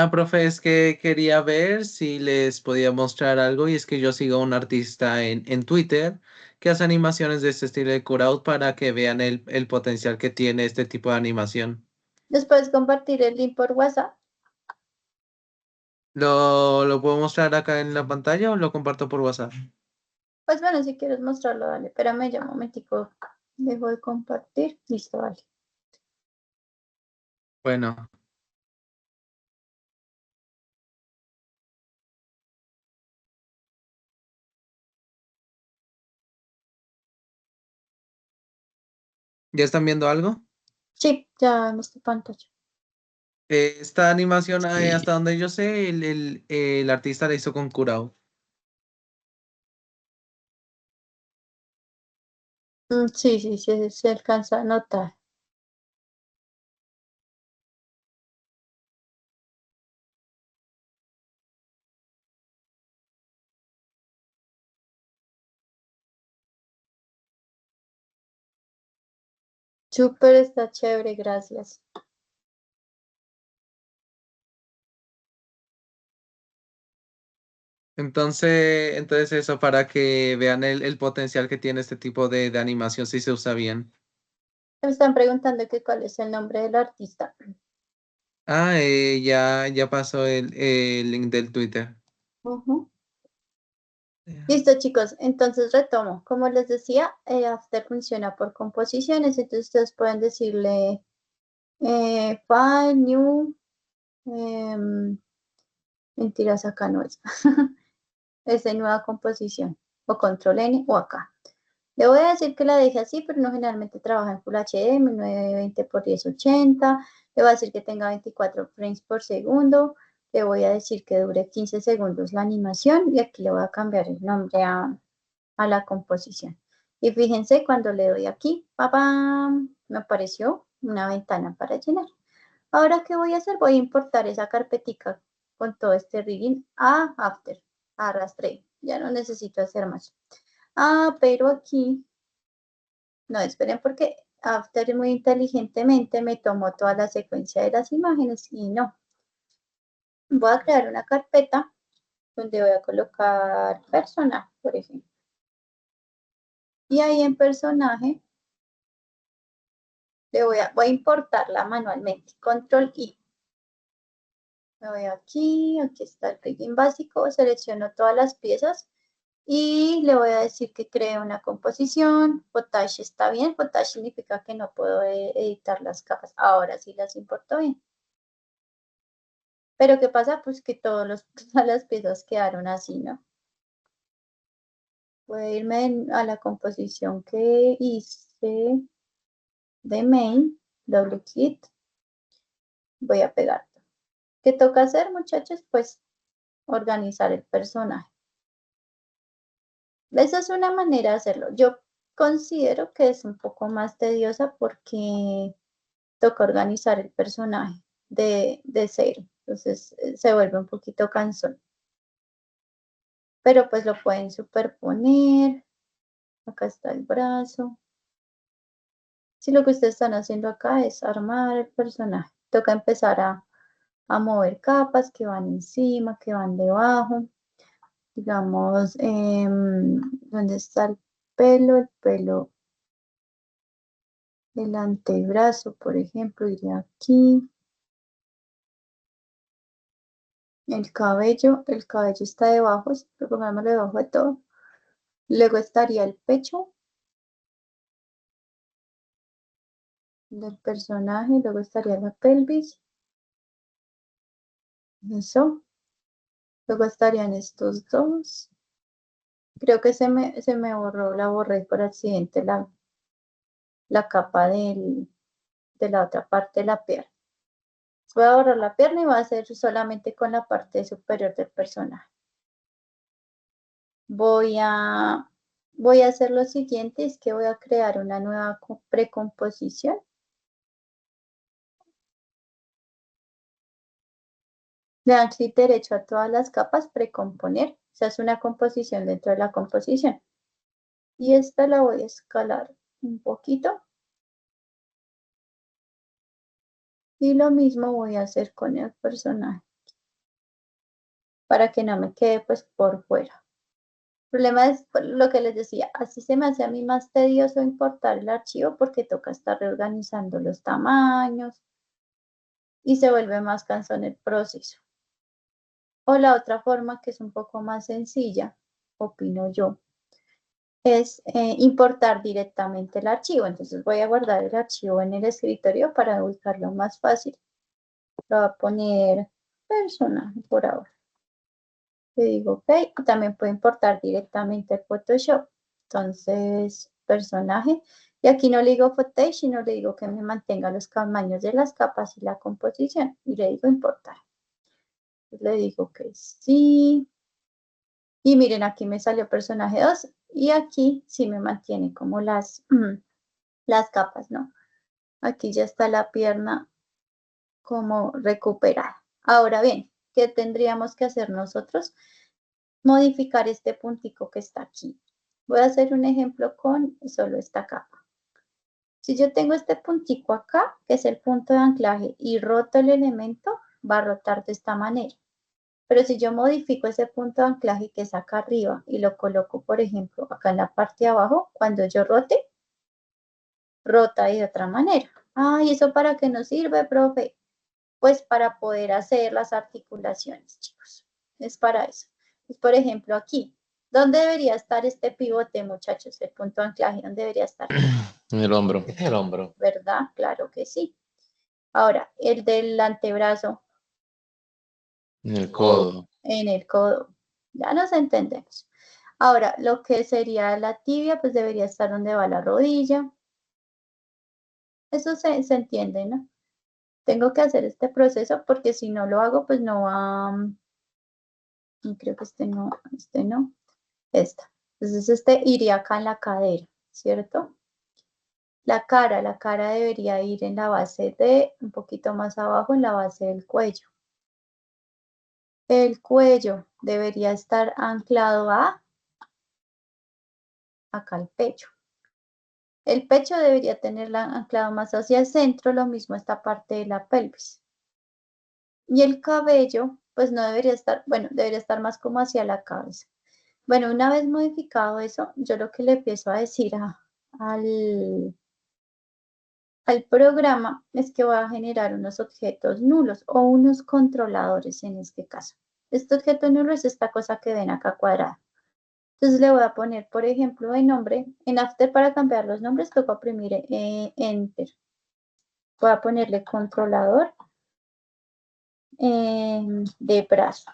Profe, es que quería ver si les podía mostrar algo y es que yo sigo a un artista en Twitter que hace animaciones de este estilo de cutout para que vean el potencial que tiene este tipo de animación. ¿Les puedes compartir el link por WhatsApp? ¿Lo puedo mostrar acá en la pantalla o lo comparto por WhatsApp? Pues bueno, si quieres mostrarlo, dale. Espérame ya un momentico. Dejo de compartir. Listo, vale. Bueno, ¿ya están viendo algo? Sí, ya en esta pantalla. Esta animación, Sí. hasta donde yo sé, el artista la hizo con Curao. Sí, sí, sí, se alcanza a notar. Súper, está chévere, gracias. Entonces eso, para que vean el potencial que tiene este tipo de animación si se usa bien. Me están preguntando que cuál es el nombre del artista. Ya pasó el link del Twitter. Ujú. Listo, chicos. Entonces retomo. Como les decía, After funciona por composiciones. Entonces ustedes pueden decirle file, new. Mentiras, acá no es. Es de nueva composición. O control N o acá. Le voy a decir que la deje así, pero no generalmente trabaja en Full HD, 1920 por 1080. Le voy a decir que tenga 24 frames por segundo. Le voy a decir que dure 15 segundos la animación y aquí le voy a cambiar el nombre a la composición. Y fíjense, cuando le doy aquí, ¡papam!, me apareció una ventana para llenar. Ahora, ¿qué voy a hacer? Voy a importar esa carpetica con todo este rigging a After. Arrastré. Ya no necesito hacer más. Pero aquí, no, esperen porque After muy inteligentemente me tomó toda la secuencia de las imágenes y no. Voy a crear una carpeta donde voy a colocar personaje, por ejemplo. Y ahí en personaje voy a importarla manualmente. Control I. Me voy aquí está el rigging básico, selecciono todas las piezas y le voy a decir que cree una composición. Footage está bien, footage significa que no puedo editar las capas. Ahora sí las importo bien. Pero ¿qué pasa? Pues que todas las piezas quedaron así, ¿no? Voy a irme a la composición que hice de main, doble clic, voy a pegar. ¿Qué toca hacer, muchachos? Pues organizar el personaje. Esa es una manera de hacerlo. Yo considero que es un poco más tediosa porque toca organizar el personaje de cero. Entonces se vuelve un poquito cansón. Pero pues lo pueden superponer. Acá está el brazo. Si lo que ustedes están haciendo acá es armar el personaje, toca empezar a mover capas que van encima, que van debajo. Digamos, ¿dónde está el pelo? El pelo, el antebrazo, por ejemplo, iría aquí. El cabello está debajo, pongámoslo debajo de todo. Luego estaría el pecho del personaje, luego estaría la pelvis. Eso. Luego estarían estos dos. Creo que se me borró, la borré por accidente la capa de la otra parte de la pierna. Voy a borrar la pierna y voy a hacer solamente con la parte superior del personaje. Voy a hacer lo siguiente, es que voy a crear una nueva precomposición. Le dan clic derecho a todas las capas, precomponer. Se hace una composición dentro de la composición. Y esta la voy a escalar un poquito Y lo mismo voy a hacer con el personaje, para que no me quede pues por fuera. El problema es pues, lo que les decía, así se me hace a mí más tedioso importar el archivo porque toca estar reorganizando los tamaños y se vuelve más cansón el proceso. O la otra forma que es un poco más sencilla, opino yo, es importar directamente el archivo. Entonces voy a guardar el archivo en el escritorio para ubicarlo más fácil. Lo voy a poner personaje por ahora. Le digo OK, y también puedo importar directamente el Photoshop. Entonces, personaje. Y aquí no le digo footage, sino le digo que me mantenga los tamaños de las capas y la composición. Y le digo importar. Le digo que sí. Y miren, aquí me salió personaje 2. Y aquí sí me mantiene como las capas, ¿no? Aquí ya está la pierna como recuperada. Ahora bien, ¿qué tendríamos que hacer nosotros? Modificar este puntico que está aquí. Voy a hacer un ejemplo con solo esta capa. Si yo tengo este puntico acá, que es el punto de anclaje, y roto el elemento, va a rotar de esta manera. Pero si yo modifico ese punto de anclaje que es acá arriba y lo coloco, por ejemplo, acá en la parte de abajo, cuando yo rote, rota de otra manera. ¿Y eso para qué nos sirve, profe? Pues para poder hacer las articulaciones, chicos. Es para eso. Pues, por ejemplo, aquí. ¿Dónde debería estar este pivote, muchachos? El punto de anclaje, ¿dónde debería estar? En el hombro. En el hombro. ¿Verdad? Claro que sí. Ahora, el del antebrazo. En el codo. En el codo. Ya nos entendemos. Ahora, lo que sería la tibia, pues debería estar donde va la rodilla. Eso se entiende, ¿no? Tengo que hacer este proceso porque si no lo hago, pues no va... Y creo que este no, esta. Entonces este iría acá en la cadera, ¿cierto? La cara debería ir en la base de, un poquito más abajo, en la base del cuello. El cuello debería estar anclado a, acá al pecho. El pecho debería tenerla anclado más hacia el centro, lo mismo esta parte de la pelvis. Y el cabello, pues no debería estar, bueno, debería estar más como hacia la cabeza. Bueno, una vez modificado eso, yo lo que le empiezo a decir al programa es que voy a generar unos objetos nulos o unos controladores en este caso. Este objeto nulo es esta cosa que ven acá cuadrada. Entonces le voy a poner, por ejemplo, de nombre. En After para cambiar los nombres toca oprimir Enter. Voy a ponerle controlador de brazo.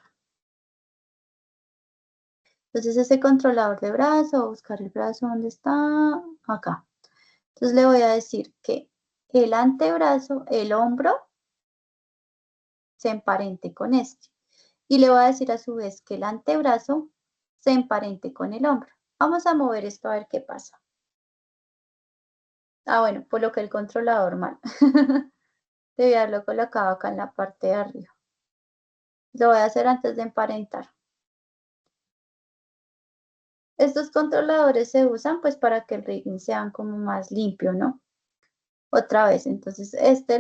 Entonces ese controlador de brazo, voy a buscar el brazo, ¿dónde está? Acá. Entonces le voy a decir que el antebrazo, el hombro, se emparente con este. Y le voy a decir a su vez que el antebrazo se emparente con el hombro. Vamos a mover esto a ver qué pasa. Bueno, por lo que el controlador mal. Debí haberlo colocado acá en la parte de arriba. Lo voy a hacer antes de emparentar. Estos controladores se usan pues para que el rigging sea como más limpio, ¿no? Otra vez, entonces este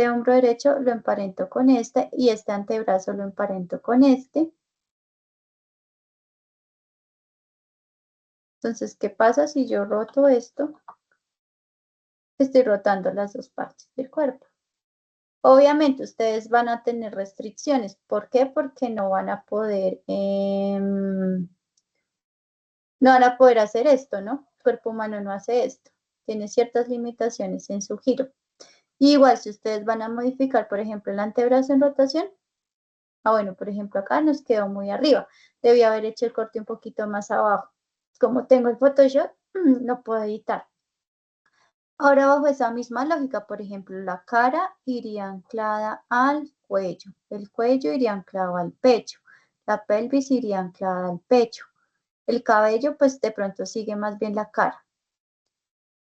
hombro derecho lo emparento con este y este antebrazo lo emparento con este. Entonces, ¿qué pasa si yo roto esto? Estoy rotando las dos partes del cuerpo. Obviamente ustedes van a tener restricciones. ¿Por qué? Porque no van a poder, hacer esto, ¿no? El cuerpo humano no hace esto. Tiene ciertas limitaciones en su giro. Y igual, si ustedes van a modificar, por ejemplo, el antebrazo en rotación, bueno, por ejemplo, acá nos quedó muy arriba. Debí haber hecho el corte un poquito más abajo. Como tengo el Photoshop, lo puedo editar. Ahora, bajo esa misma lógica, por ejemplo, la cara iría anclada al cuello, el cuello iría anclado al pecho, la pelvis iría anclada al pecho, el cabello, pues de pronto sigue más bien la cara.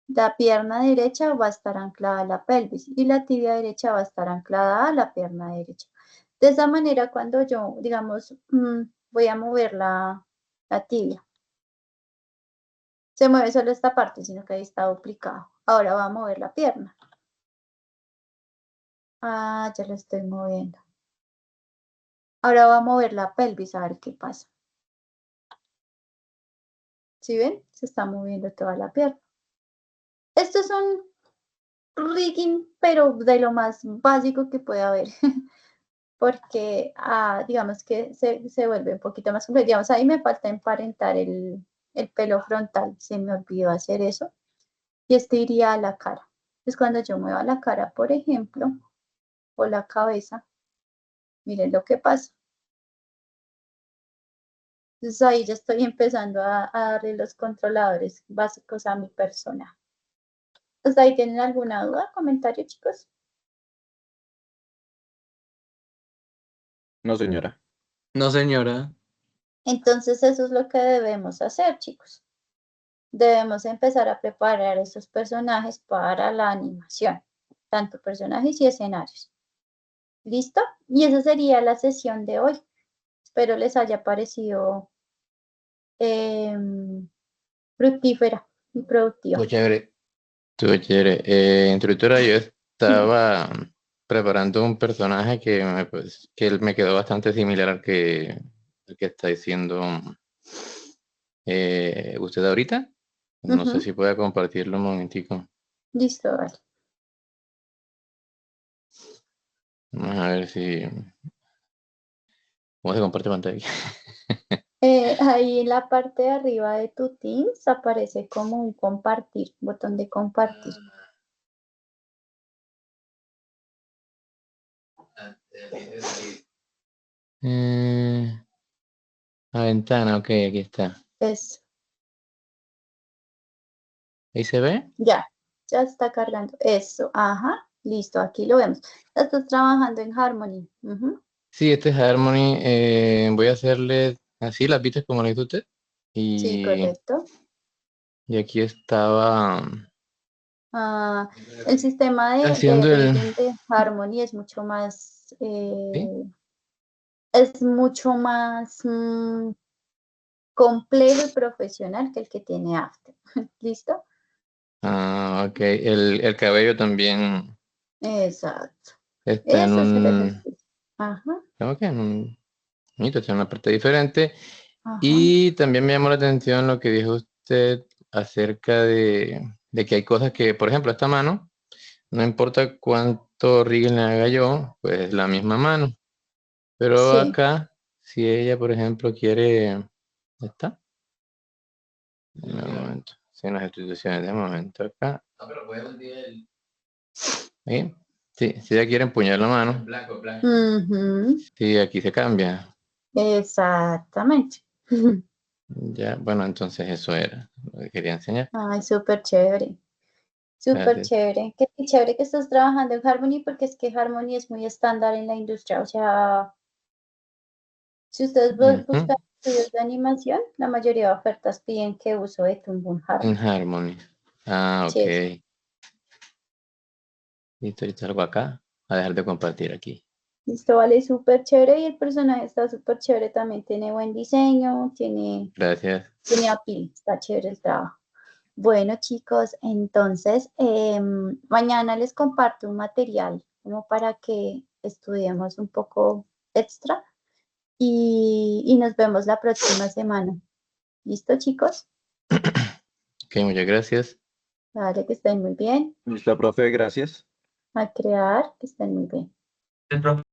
La pierna derecha va a estar anclada a la pelvis y la tibia derecha va a estar anclada a la pierna derecha. De esa manera, cuando yo, digamos, voy a mover la tibia, Se mueve solo esta parte, sino que ahí está duplicado. Ahora va a mover la pierna. Ah, ya lo estoy moviendo. Ahora va a mover la pelvis, a ver qué pasa. ¿Sí ven? Se está moviendo toda la pierna. Esto es un rigging, pero de lo más básico que puede haber. Porque, digamos que se vuelve un poquito más complejo. Digamos, ahí me falta emparentar el pelo frontal. Se me olvidó hacer eso. Y este iría a la cara. Entonces, cuando yo mueva la cara, por ejemplo, o la cabeza, miren lo que pasa. Entonces ahí ya estoy empezando a darle los controladores básicos a mi persona. ¿Hasta ahí tienen alguna duda, comentario, chicos? No, señora. No, señora. Entonces eso es lo que debemos hacer, chicos. Debemos empezar a preparar esos personajes para la animación, tanto personajes y escenarios. ¿Listo? Y esa sería la sesión de hoy. Espero les haya parecido fructífera y productiva. Estuvo chévere. Estuvo chévere. Instructora, yo estaba preparando un personaje que él me quedó bastante similar al que está diciendo usted ahorita. No sé si puede compartirlo un momentico. Listo, vale. Vamos a ver si... ¿Cómo se comparte pantalla? Ahí en la parte de arriba de tu Teams aparece como un compartir, botón de compartir. La ventana, ok, aquí está. Eso, ¿Ahí se ve? ya está cargando. Eso, ajá, listo, aquí lo vemos. Estás trabajando en Harmony. Sí, este es Harmony. Voy a hacerle así las vistas como lo hizo usted. Sí, correcto. Y aquí estaba El sistema de haciendo el... rigging de Harmony es mucho más, ¿Sí? es mucho más complejo y profesional que el que tiene After. ¿Listo? Ok. El cabello también Exacto. está en Eso es el un... ejercicio. Ajá, Ok, en un... Está en una parte diferente. ajá. Y también me llamó la atención lo que dijo usted acerca de que hay cosas que, por ejemplo, esta mano, no importa cuánto rigging le haga yo, pues es la misma mano. Pero Sí. acá, si ella, por ejemplo, quiere... ¿Está? Un momento. Sí, en las instituciones, de momento acá. ¿Ahí? Sí, si ella quiere empuñar la mano. Sí, aquí se cambia. Exactamente. Ya, bueno, entonces eso era lo que quería enseñar. Ay, súper chévere. Súper Gracias. chévere. Qué chévere que estás trabajando en Harmony porque es que Harmony es muy estándar en la industria. O sea, si ustedes buscan estudios de animación, la mayoría de ofertas piden que uso de Toon Boom En Harmony. Harmony. Ok. Sí. Listo, yo salgo acá a dejar de compartir aquí. Listo, vale, súper chévere y el personaje está súper chévere también. Tiene buen diseño, tiene Gracias. appeal, está chévere el trabajo. Bueno, chicos, entonces mañana les comparto un material como para que estudiemos un poco extra y nos vemos la próxima semana. ¿Listo, chicos? Ok, muchas gracias. Vale, que estén muy bien. Listo, profe, gracias. A crear, que estén muy bien. El profe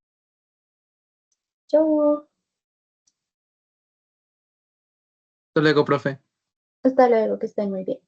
Chau. Hasta luego, profe. Hasta luego, que estén muy bien.